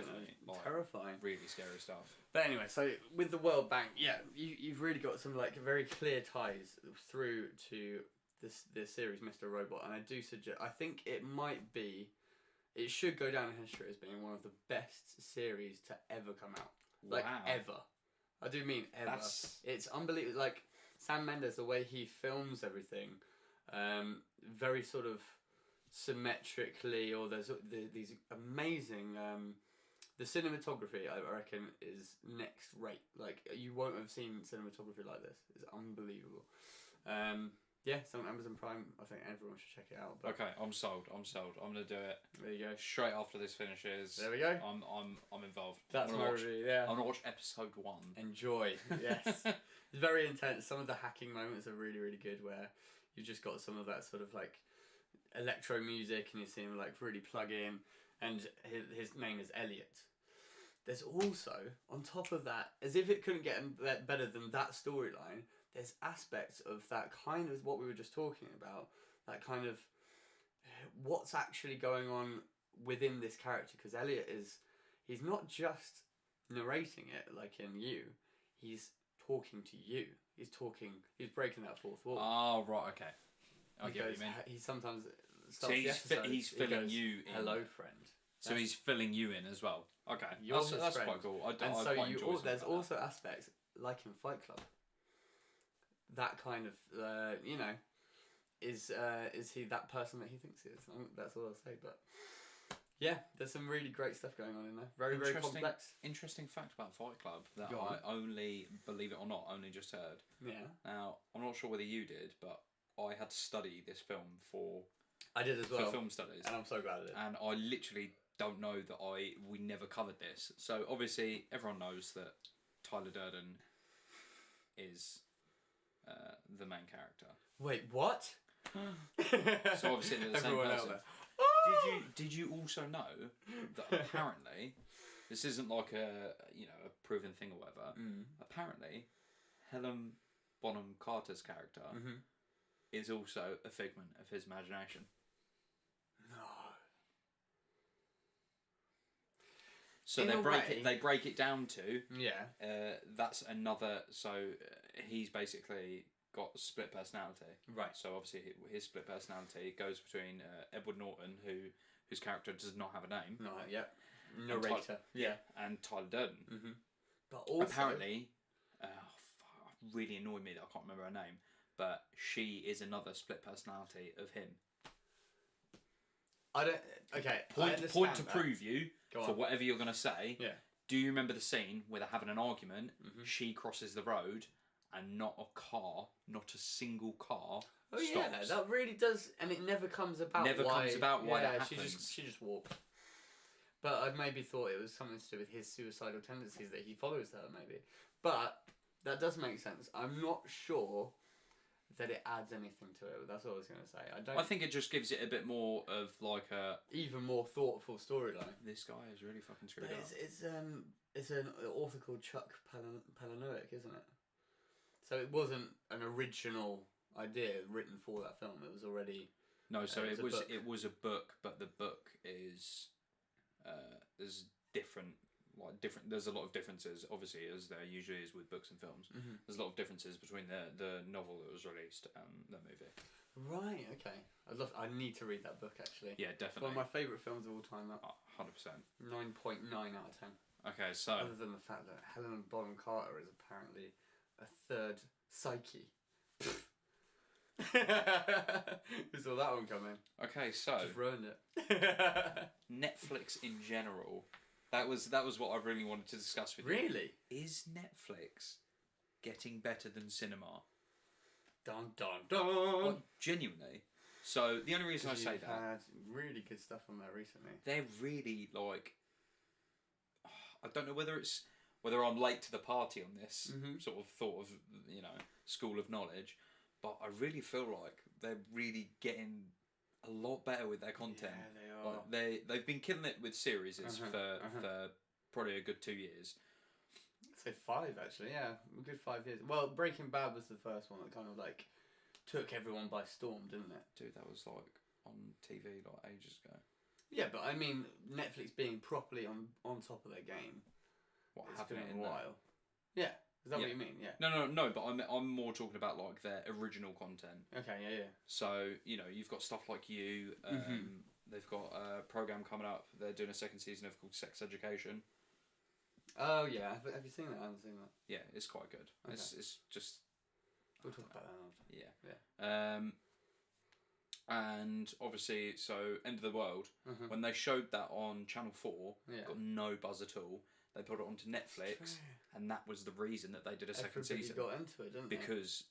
are terrifying. Really scary stuff. But anyway, so with the World Bank, you've really got some like very clear ties through to this series, Mr. Robot, and I do suggest. I think it should go down in history as being one of the best series to ever come out. Like, ever. I do mean ever. It's unbelievable. Like, Sam Mendes, the way he films everything, very sort of symmetrically, or there's these amazing... the cinematography, I reckon, is next rate. Like, you won't have seen cinematography like this. It's unbelievable. It's on Amazon Prime. I think everyone should check it out. But okay, I'm sold. I'm gonna do it. There you go. Straight after this finishes. There we go. I'm involved. That's my review. Yeah. I'm gonna watch episode 1. Enjoy. Yes. It's very intense. Some of the hacking moments are really, really good. Where you've just got some of that sort of like electro music, and you see him like really plug in. And his name is Elliot. There's also, on top of that, as if it couldn't get better than that storyline, there's aspects of that kind of what we were just talking about, that kind of what's actually going on within this character. Because Elliot he's not just narrating it like in You, he's talking to you. He's breaking that fourth wall. Oh, right, okay. I get what you mean. He sometimes starts he's filling you in. Hello, friend. So he's filling you in as well. Okay, You're his that's friend. quite cool. I And I so quite enjoy there's something like also aspects like in Fight Club. That kind of is he that person that he thinks he is? That's all I'll say. But yeah, there's some really great stuff going on in there. Very complex. Interesting fact about Fight Club that Go on. I only, believe it or not, only just heard. Yeah. Now, I'm not sure whether you did, but I had to study this film I did as well. for film studies. And I'm so glad I did. And I literally don't know that we never covered this. So obviously everyone knows that Tyler Durden is the main character. Wait, what? So obviously they're the same Everyone person. out there. Did you also know that apparently this isn't like a proven thing or whatever. Apparently Helen Bonham Carter's character is also a figment of his imagination. No. So they break it down to that's another. So he's basically got a split personality. Right. So obviously his split personality goes between Edward Norton, whose character does not have a name. No. Yep. Narrator. And Tyler Durden. But also Apparently, really annoyed me that I can't remember her name. But she is another split personality of him. I don't. Okay. Point to prove you for on. whatever you're going to say. Yeah. Do you remember the scene where they're having an argument? She crosses the road, and not a single car. Oh stops. yeah, that really does, and it never comes about. Why that happens. She just walks. But I maybe thought it was something to do with his suicidal tendencies that he follows her, maybe. But that does make sense. I'm not sure that it adds anything to it. That's what I was going to say. I think it just gives it a bit more of like a even more thoughtful storyline. This guy is really fucking screwed up. It's an author called Chuck Palahniuk, isn't it? So it wasn't an original idea written for that film. It was already it was a book, but the book is there's different. There's a lot of differences, obviously, as there usually is with books and films. There's a lot of differences between the novel that was released and the movie. Right. Okay. I need to read that book actually. Yeah, definitely. One of my favourite films of all time. That 100%. 9.9 out of 10. Okay, so other than the fact that Helen Bonham Carter is apparently a third Psyche. We saw that one coming. Okay, so just ruined it. Netflix in general. That was what I really wanted to discuss with you. Really? Is Netflix getting better than cinema? Dun dun dun. Well, genuinely. So the only reason I say that, had really good stuff on there recently. They're really like, I don't know whether I'm late to the party on this sort of thought of school of knowledge, but I really feel like they're really getting a lot better with their content. Yeah, they are. Like they've been killing it with series for probably a good 2 years. I'd say 5 actually, yeah, a good 5 years. Well, Breaking Bad was the first one that kind of like took everyone by storm, didn't it? Dude, that was like on TV like ages ago. Yeah, but I mean, Netflix being properly on top of their game. What it's happened been a while? Yeah, is that what you mean? Yeah. No. But I'm more talking about like their original content. Okay, yeah. So you've got stuff like You. They've got a program coming up. They're doing a second season of called Sex Education. Oh yeah, have you seen that? I haven't seen that. Yeah, it's quite good. Okay. It's just. We'll talk about that after. Yeah. And obviously, so End of the World, when they showed that on Channel 4, got no buzz at all. They put it onto Netflix, and that was the reason that they did a second season. Everybody got into it, didn't they? Because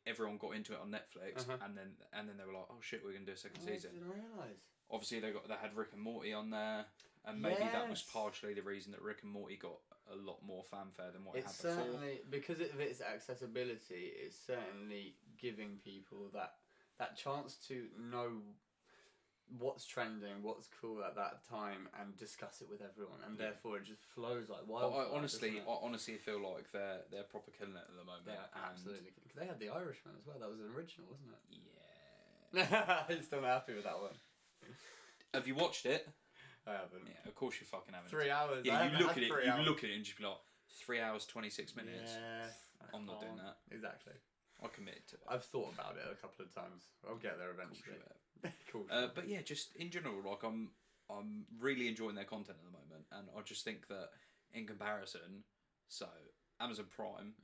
everyone got into it on Netflix, and then they were like, "Oh shit, we're gonna do a second season." I didn't realise. Obviously, they had Rick and Morty on there, and maybe that was partially the reason that Rick and Morty got a lot more fanfare than what it had before. Certainly, because of its accessibility, it's certainly giving people that chance to know what's trending, what's cool at that time, and discuss it with everyone, and therefore it just flows like wildfire. I honestly feel like they're proper killing it at the moment. Yeah, absolutely. Because they had The Irishman as well. That was an original, wasn't it? Yeah. I'm still not happy with that one. Have you watched it? I haven't. Yeah, of course you fucking haven't. 3 hours. Yeah, you look at it and just be like, 3 hours 26 minutes. Yeah. I'm not doing that. Exactly. I committed to it. I've thought about it a couple of times. I'll get there eventually. Cool. But yeah, just in general, like I'm really enjoying their content at the moment, and I just think that in comparison, so Amazon Prime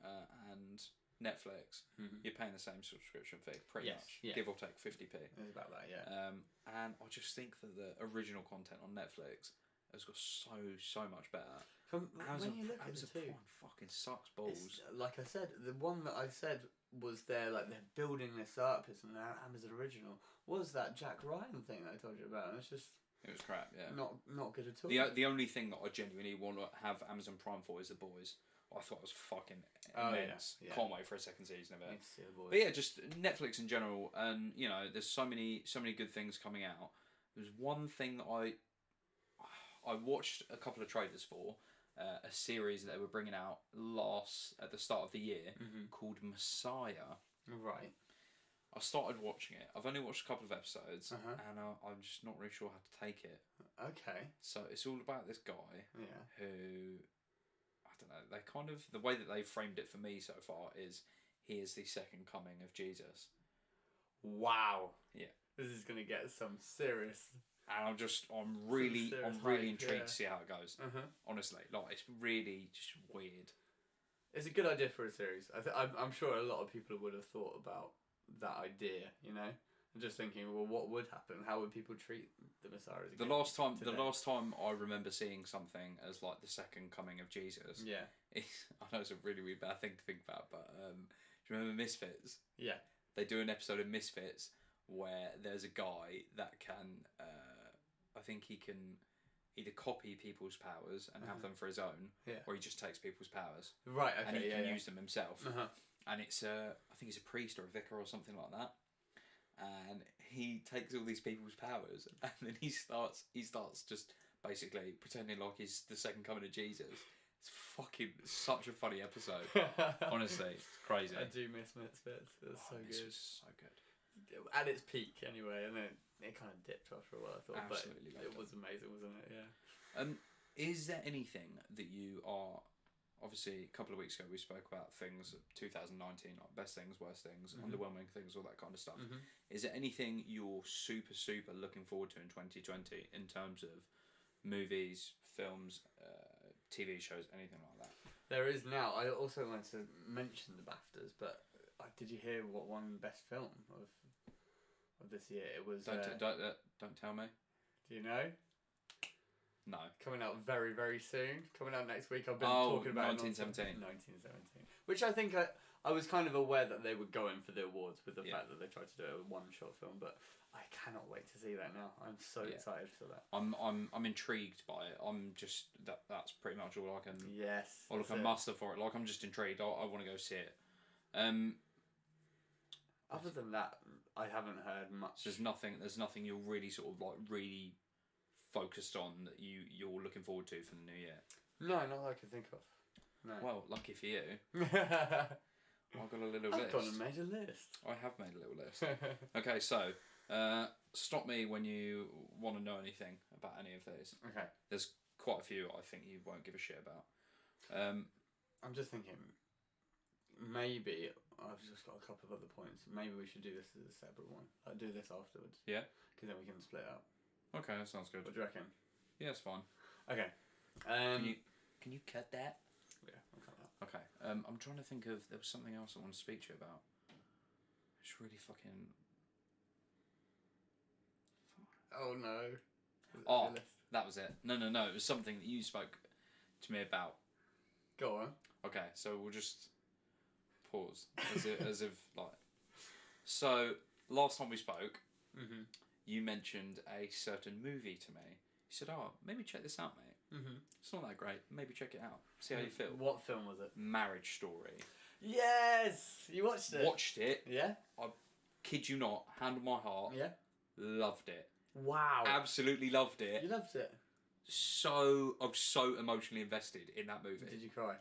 and Netflix, you're paying the same subscription fee pretty much, give or take 50p. It's about that, yeah. And I just think that the original content on Netflix has got so much better. When you look at Amazon the two, Prime fucking sucks balls. Like I said, the one that I said was they're building this up. It's an Amazon original. Was that Jack Ryan thing that I told you about? And it's just It was crap. Yeah. not good at all. The only thing that I genuinely want to have Amazon Prime for is The Boys. I thought it was fucking immense. Yeah. Can't wait for a second season of it. Need to see The Boys. But yeah, just Netflix in general, and you know, there's so many good things coming out. There's one thing that I watched a couple of trailers for, a series that they were bringing out at the start of the year called Messiah. Right. I started watching it. I've only watched a couple of episodes, and I'm just not really sure how to take it. Okay. So it's all about this guy Yeah. who, I don't know, they kind of, the way that they've framed it for me so far is he is the second coming of Jesus. Wow. Yeah. This is gonna get some serious. And I'm really intrigued yeah. to see how it goes. Honestly, like it's really just weird. It's a good idea for a series. I'm sure a lot of people would have thought about that idea, you know, and just thinking, well, what would happen? How would people treat the Messiah? The last time I remember seeing something as like the second coming of Jesus. Yeah. I know it's a really weird bad thing to think about, but do you remember Misfits? Yeah. They do an episode of Misfits where there's a guy that can, I think he can either copy people's powers and have them for his own, or he just takes people's powers. Right. Okay. And he can yeah. use them himself. And it's I think he's a priest or a vicar or something like that. And he takes all these people's powers, and then he starts just basically pretending like he's the second coming of Jesus. It's fucking such a funny episode. Honestly, it's crazy. I do miss Misfits. It's so good. So good. At its peak, anyway, and then it kind of dipped after a while. I thought, Absolutely but it was amazing, wasn't it? Yeah. Is there anything that you are? Obviously, a couple of weeks ago we spoke about things 2019, like best things, worst things, underwhelming things, all that kind of stuff. Is there anything you're super looking forward to in 2020 in terms of movies, films, TV shows, anything like that? There is now. I also wanted to mention the BAFTAs, but did you hear what won best film of this year? It was. Don't tell me. Do you know? No. Coming out very, very soon. Coming out next week. I've been talking about 1917. 1917. Which I think I was kind of aware that they were going for the awards with the fact that they tried to do a one-shot film, but I cannot wait to see that now. I'm so excited for that. I'm intrigued by it. I'm just that's pretty much all I can. Yes. Or look, I muster for it. Like I'm just intrigued. I want to go see it. Other than that, I haven't heard much. There's nothing you're really sort of like really focused on that you're looking forward to for the new year. No, not that I can think of. No. Well, lucky for you. I've got a little list. I've gone and made a list. I have made a little list. Okay, so stop me when you want to know anything about any of these. Okay. There's quite a few I think you won't give a shit about. I'm just thinking, maybe I've just got a couple of other points. Maybe we should do this as a separate one. I'll do this afterwards. Yeah. Because then we can split up. Okay, that sounds good. What do you reckon? Yeah, it's fine. Okay. Can you cut that? Yeah, I'll cut that. Okay. I'm trying to think of there was something else I want to speak to you about. It's really fucking. Oh no. Oh, that was it. No. It was something that you spoke to me about. Go on. Okay, so we'll just pause as if like. So last time we spoke, you mentioned a certain movie to me. You said, "Oh, maybe check this out, mate. It's not that great. Maybe check it out. See how you feel." What film was it? Marriage Story. Yes, you watched it. Watched it. Yeah. I kid you not. Hand on my heart. Yeah. Loved it. Wow. Absolutely loved it. You loved it. I'm so emotionally invested in that movie. Did you cry?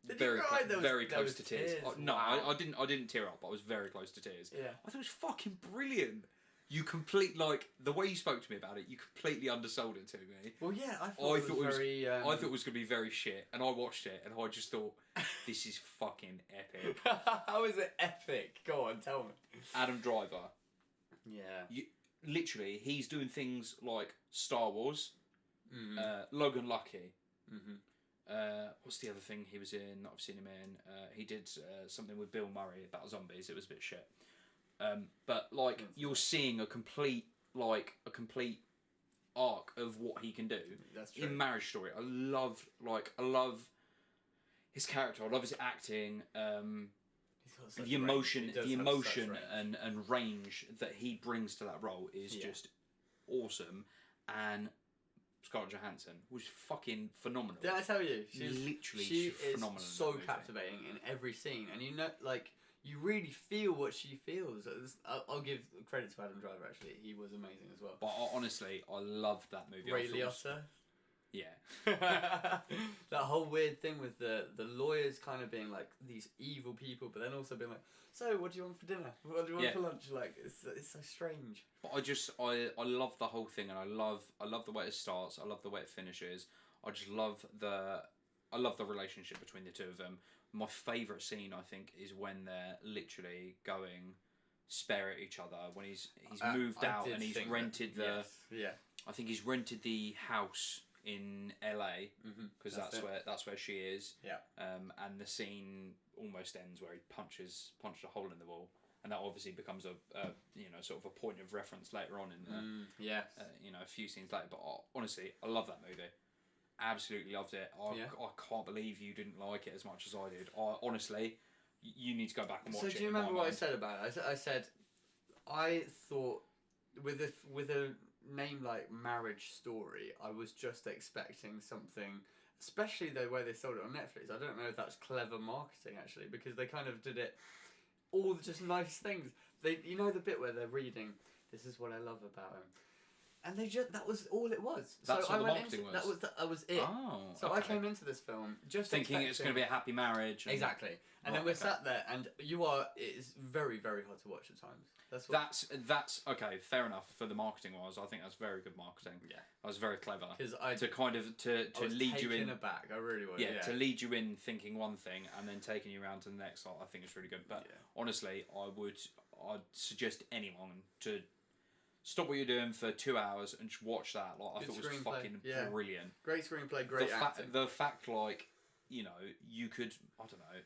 Very close to tears. No, Wow. I didn't tear up. But I was very close to tears. Yeah. I thought it was fucking brilliant. You the way you spoke to me about it. You completely undersold it to me. Well, yeah, I thought it was very. I thought it was going to be very shit, and I watched it, and I just thought, this is fucking epic. How is it epic? Go on, tell me. Adam Driver. Yeah. literally, he's doing things like Star Wars, Logan Lucky. What's the other thing he was in that I've seen him in? He did something with Bill Murray about zombies. It was a bit shit. But like you're seeing a complete arc of what he can do. That's true. In Marriage Story. I love his character. I love his acting. The emotion and range that he brings to that role is just awesome. And Scarlett Johansson was fucking phenomenal. Did I tell you? She is phenomenal. So captivating in every scene, and you know, like you really feel what she feels. I'll give credit to Adam Driver. Actually, he was amazing as well. But honestly, I loved that movie. Ray Liotta. Yeah. That whole weird thing with the lawyers kind of being like these evil people, but then also being like, so what do you want for dinner? What do you want for lunch? Like it's so strange. But I love the whole thing, and I love the way it starts. I love the way it finishes. I just love the relationship between the two of them. My favourite scene, I think, is when they're literally going spare at each other when he's moved out and he's rented I think he's rented the house in LA because that's where she is. Yeah. And the scene almost ends where he punched a hole in the wall, and that obviously becomes a sort of a point of reference later on in the a few scenes later. But honestly, I love that movie. Absolutely loved it. I can't believe you didn't like it as much as I did. Honestly, you need to go back and watch it. So do you remember what I said about it? I said I thought with a name like Marriage Story, I was just expecting something, especially the way they sold it on Netflix. I don't know if that's clever marketing actually, because they kind of did it all just nice things. They, you know, the bit where they're reading, "This is what I love about him." And that was all it was. That's so what I the went marketing into, was. That was it. Oh, so I came into this film just thinking it's going to be a happy marriage. Exactly. And then we're sat there, and it's very, very hard to watch at times. That's okay. Fair enough for the marketing wise. I think that's very good marketing. Yeah, that was very clever. Because to lead you in. Aback. I really was. Yeah, to lead you in thinking one thing and then taking you around to the next. I think it's really good. But honestly, I'd suggest anyone to stop what you're doing for 2 hours and just watch that. Like, I thought it was fucking brilliant. Great screenplay, great acting. The fact, like, you know, you could, I don't know,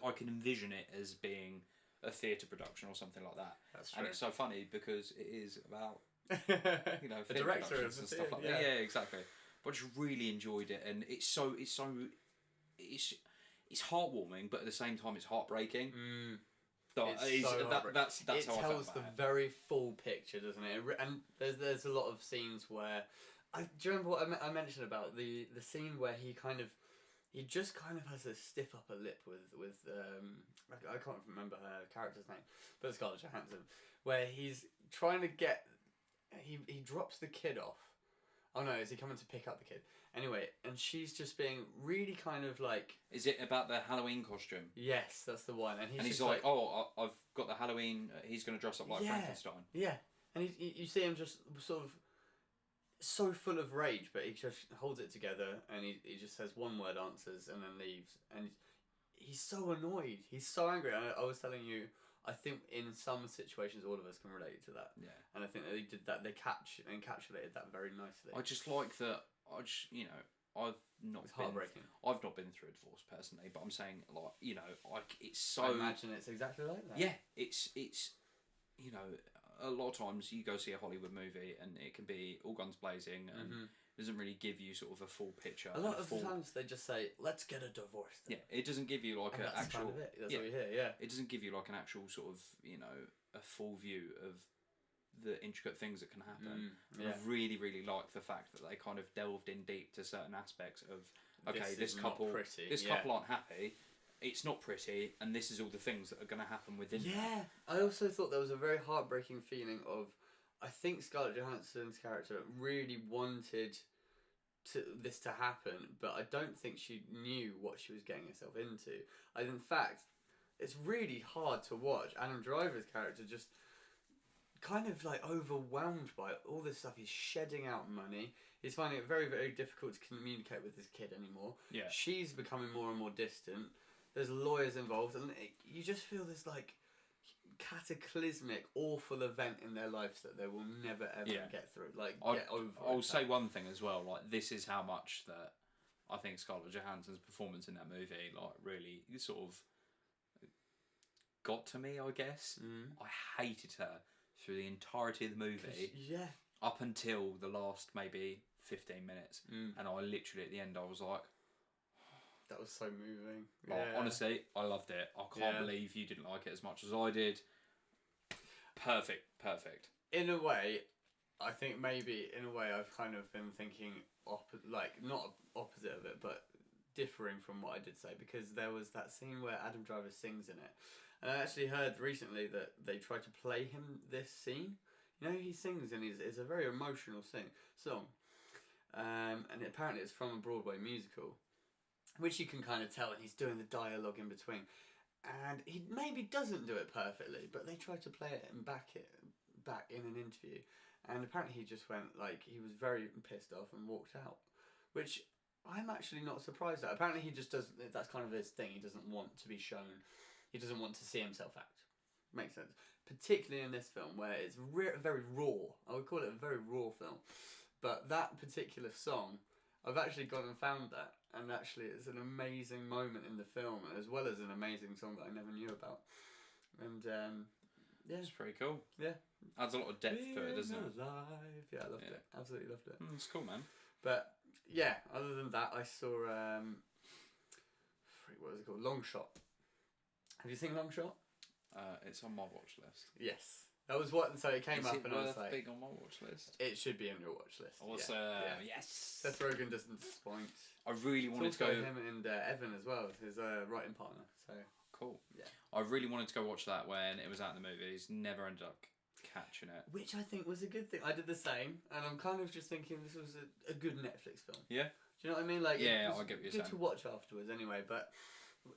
I can envision it as being a theatre production or something like that. That's true. And it's so funny because it is about, you know, a theatre director productions and stuff like that. Yeah, exactly. But I just really enjoyed it, and it's heartwarming, but at the same time it's heartbreaking. That's it how I tells felt the about it. very full picture, doesn't it? And there's a lot of scenes where do you remember what I mentioned about the scene where he just kind of has a stiff upper lip with I can't remember her character's name, but Scarlett Johansson, where he's trying to get he drops the kid off. Oh no, is he coming to pick up the kid? Anyway, and she's just being really kind of like... Is it about the Halloween costume? Yes, that's the one. And he's like, oh, I've got the Halloween... he's going to dress up like Frankenstein. Yeah, and you see him just sort of so full of rage, but he just holds it together and he just says one-word answers and then leaves. And he's so annoyed. He's so angry. And I was telling you, I think in some situations all of us can relate to that. Yeah. And I think that they did that. They encapsulated that very nicely. I just like that... I've not been through a divorce personally, but I'm saying, like, you know, like, it's so... I imagine it's exactly like that. Yeah, it's you know, a lot of times you go see a Hollywood movie and it can be all guns blazing and doesn't really give you sort of a full picture. A lot of times they just say, let's get a divorce then. Yeah, it doesn't give you like an actual... kind of it. That's what we hear, yeah. It doesn't give you like an actual sort of, you know, a full view of the intricate things that can happen. I really, really like the fact that they kind of delved in deep to certain aspects of, okay, this couple aren't happy, it's not pretty, and this is all the things that are going to happen within that. I also thought there was a very heartbreaking feeling of, I think Scarlett Johansson's character really wanted this to happen, but I don't think she knew what she was getting herself into. And in fact, it's really hard to watch. Adam Driver's character just kind of like overwhelmed by all this stuff. He's shedding out money. He's finding it very, very difficult to communicate with his kid anymore. Yeah. She's becoming more and more distant. There's lawyers involved, and you just feel this like cataclysmic, awful event in their lives that they will never ever get through. Like, get over. I'll say one thing as well. Like, this is how much that I think Scarlett Johansson's performance in that movie, like, really sort of got to me, I guess. I hated her through the entirety of the movie. Yeah. Up until the last maybe 15 minutes. And I literally, at the end, I was like... That was so moving. Like, honestly, I loved it. I can't believe you didn't like it as much as I did. Perfect. In a way, I think maybe, in a way, I've kind of been thinking, not opposite of it, but differing from what I did say, because there was that scene where Adam Driver sings in it. And I actually heard recently that they tried to play him this scene. You know, he sings and it's a very emotional song. And apparently it's from a Broadway musical, which you can kind of tell, and he's doing the dialogue in between. And he maybe doesn't do it perfectly, but they tried to play it and back in an interview. And apparently he just went, like, he was very pissed off and walked out, which I'm actually not surprised at. Apparently he just doesn't, that's kind of his thing. He doesn't want to be shown, he doesn't want to see himself act. Makes sense. Particularly in this film where it's very raw. I would call it a very raw film. But that particular song, I've actually gone and found that. And actually it's an amazing moment in the film, as well as an amazing song that I never knew about. And yeah. It's pretty cool. Yeah. Adds a lot of depth to it, doesn't it? Alive. Yeah, I loved it. Absolutely loved it. It's cool, man. But yeah, other than that, I saw what was it called? Longshot. Have you seen Longshot? It's on my watch list. Yes. That was what, so it came up and I was like... big on my watch list? It should be on your watch list. Also, yes! Seth Rogen doesn't disappoint. I really wanted to go... him and Evan as well, his writing partner, so... Cool. Yeah. I really wanted to go watch that when it was out in the movies, never ended up catching it. Which I think was a good thing. I did the same, and I'm kind of just thinking this was a good Netflix film. Yeah? Do you know what I mean? Like, yeah, I get what you're saying. Good to watch afterwards anyway, but...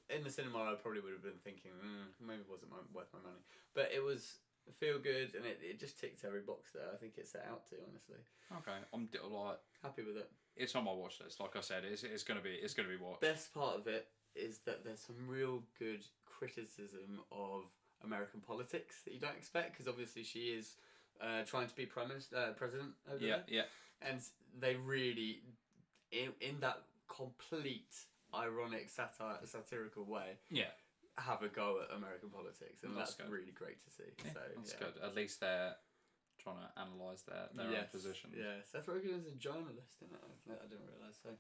In the cinema, I probably would have been thinking, maybe it wasn't worth my money. But it was feel good, and it just ticked every box that I think it set out to. Honestly. Okay, I'm like happy with it. It's on my watch list. Like I said, it's gonna be watched. Best part of it is that there's some real good criticism of American politics that you don't expect, because obviously she is trying to be president over there. Yeah. And they really, in that complete ironic satirical way, have a go at American politics, and that's really great to see. Yeah, so that's good. At least they're trying to analyse their own position. Yeah, Seth Rogen is a journalist, isn't it? I didn't realise. So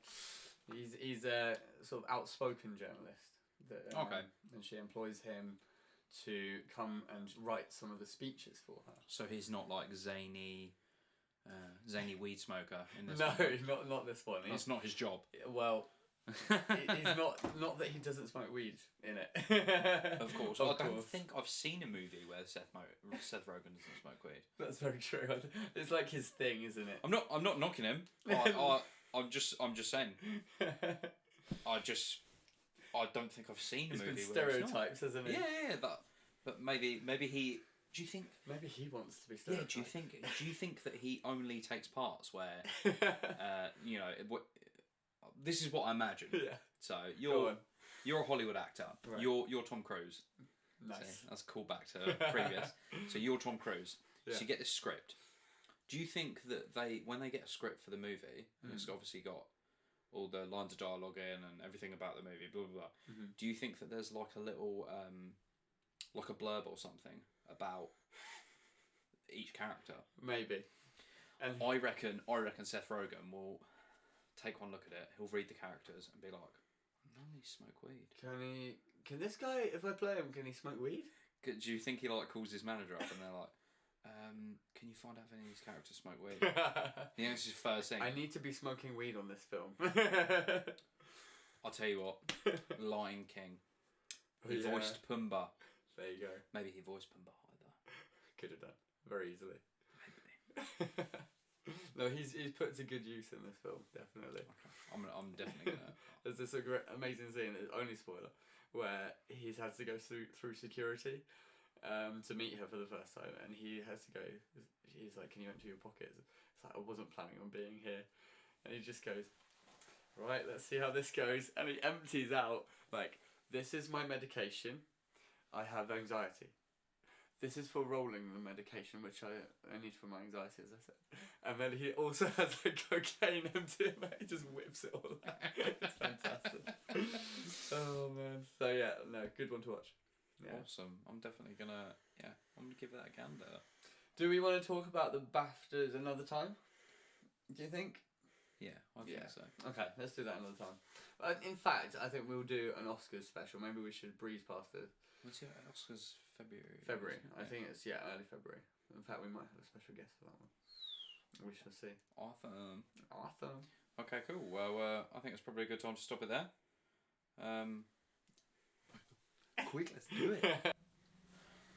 he's a sort of outspoken journalist. And she employs him to come and write some of the speeches for her. So he's not like zany weed smoker in this. No, one. not this one. That's not his job. Well. He's not that he doesn't smoke weed in it. Of course. I don't think I've seen a movie where Seth Rogen doesn't smoke weed. That's very true. It's like his thing, isn't it? I'm not knocking him. I'm just saying. I don't think I've seen a movie been where stereotypes, hasn't he? Yeah, but maybe he. Do you think? Maybe he wants to be stereotyped. Yeah. Do you think that he only takes parts where, this is what I imagine. Yeah. So you're a Hollywood actor. Right. You're Tom Cruise. Nice. See, that's a call back to previous. So you're Tom Cruise. Yeah. So you get this script. Do you think that when they get a script for the movie, and it's obviously got all the lines of dialogue in and everything about the movie, blah blah blah. Do you think that there's like a little, like a blurb or something about each character? Maybe. And I reckon Seth Rogen will take one look at it. He'll read the characters and be like, "No, he smoke weed." Can this guy, if I play him, can he smoke weed? Do you think he like calls his manager up and they're like, "Can you find out if any of these characters smoke weed?" Yeah, it's his first thing. I need to be smoking weed on this film. I'll tell you what, Lion King. He voiced Pumbaa. There you go. Maybe he voiced Pumbaa either. Could have done very easily. Maybe. No, he's put to good use in this film, definitely. Okay. I'm definitely gonna. There's this amazing scene, only spoiler, where he's had to go through security to meet her for the first time, and he has to go. He's like, "Can you empty your pockets?" It's like, "I wasn't planning on being here," and he just goes, "Right, let's see how this goes," and he empties out like, "This is my medication. I have anxiety. this is for rolling the medication, which I need for my anxiety, as I said. And then he also has like cocaine MDMA. He just whips it all out. It's fantastic. Oh man. So yeah, no, good one to watch. Yeah. Awesome. I'm definitely gonna give that a gander. Do we want to talk about the BAFTAs another time? Do you think? Yeah, I think so. Okay, let's do that another time. In fact, I think we'll do an Oscars special. Maybe we should breeze past it. What's your Oscars? February. February. I think it's early February. In fact, we might have a special guest for that one. We shall see. Awesome. Okay, cool. Well, I think it's probably a good time to stop it there. Quick, let's do it.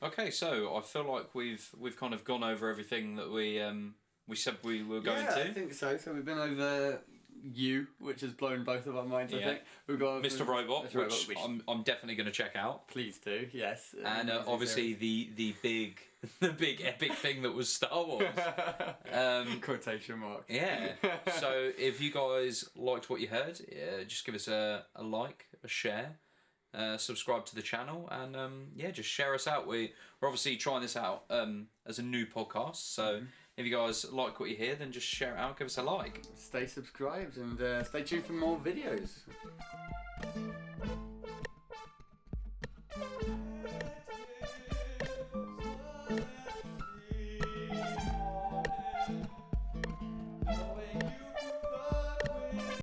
Okay, so I feel like we've kind of gone over everything that we said we were going to. I think so. So we've been over You, which has blown both of our minds. I think we've got Mr. Robot, which which I'm definitely going to check out. Please do. Yes. And obviously the big epic thing that was Star Wars. Quotation marks. Yeah. So if you guys liked what you heard, just give us a like, a share. Subscribe to the channel and just share us out. We're obviously trying this out as a new podcast, so if you guys like what you hear, then just share it out, give us a like. Stay subscribed and stay tuned for more videos.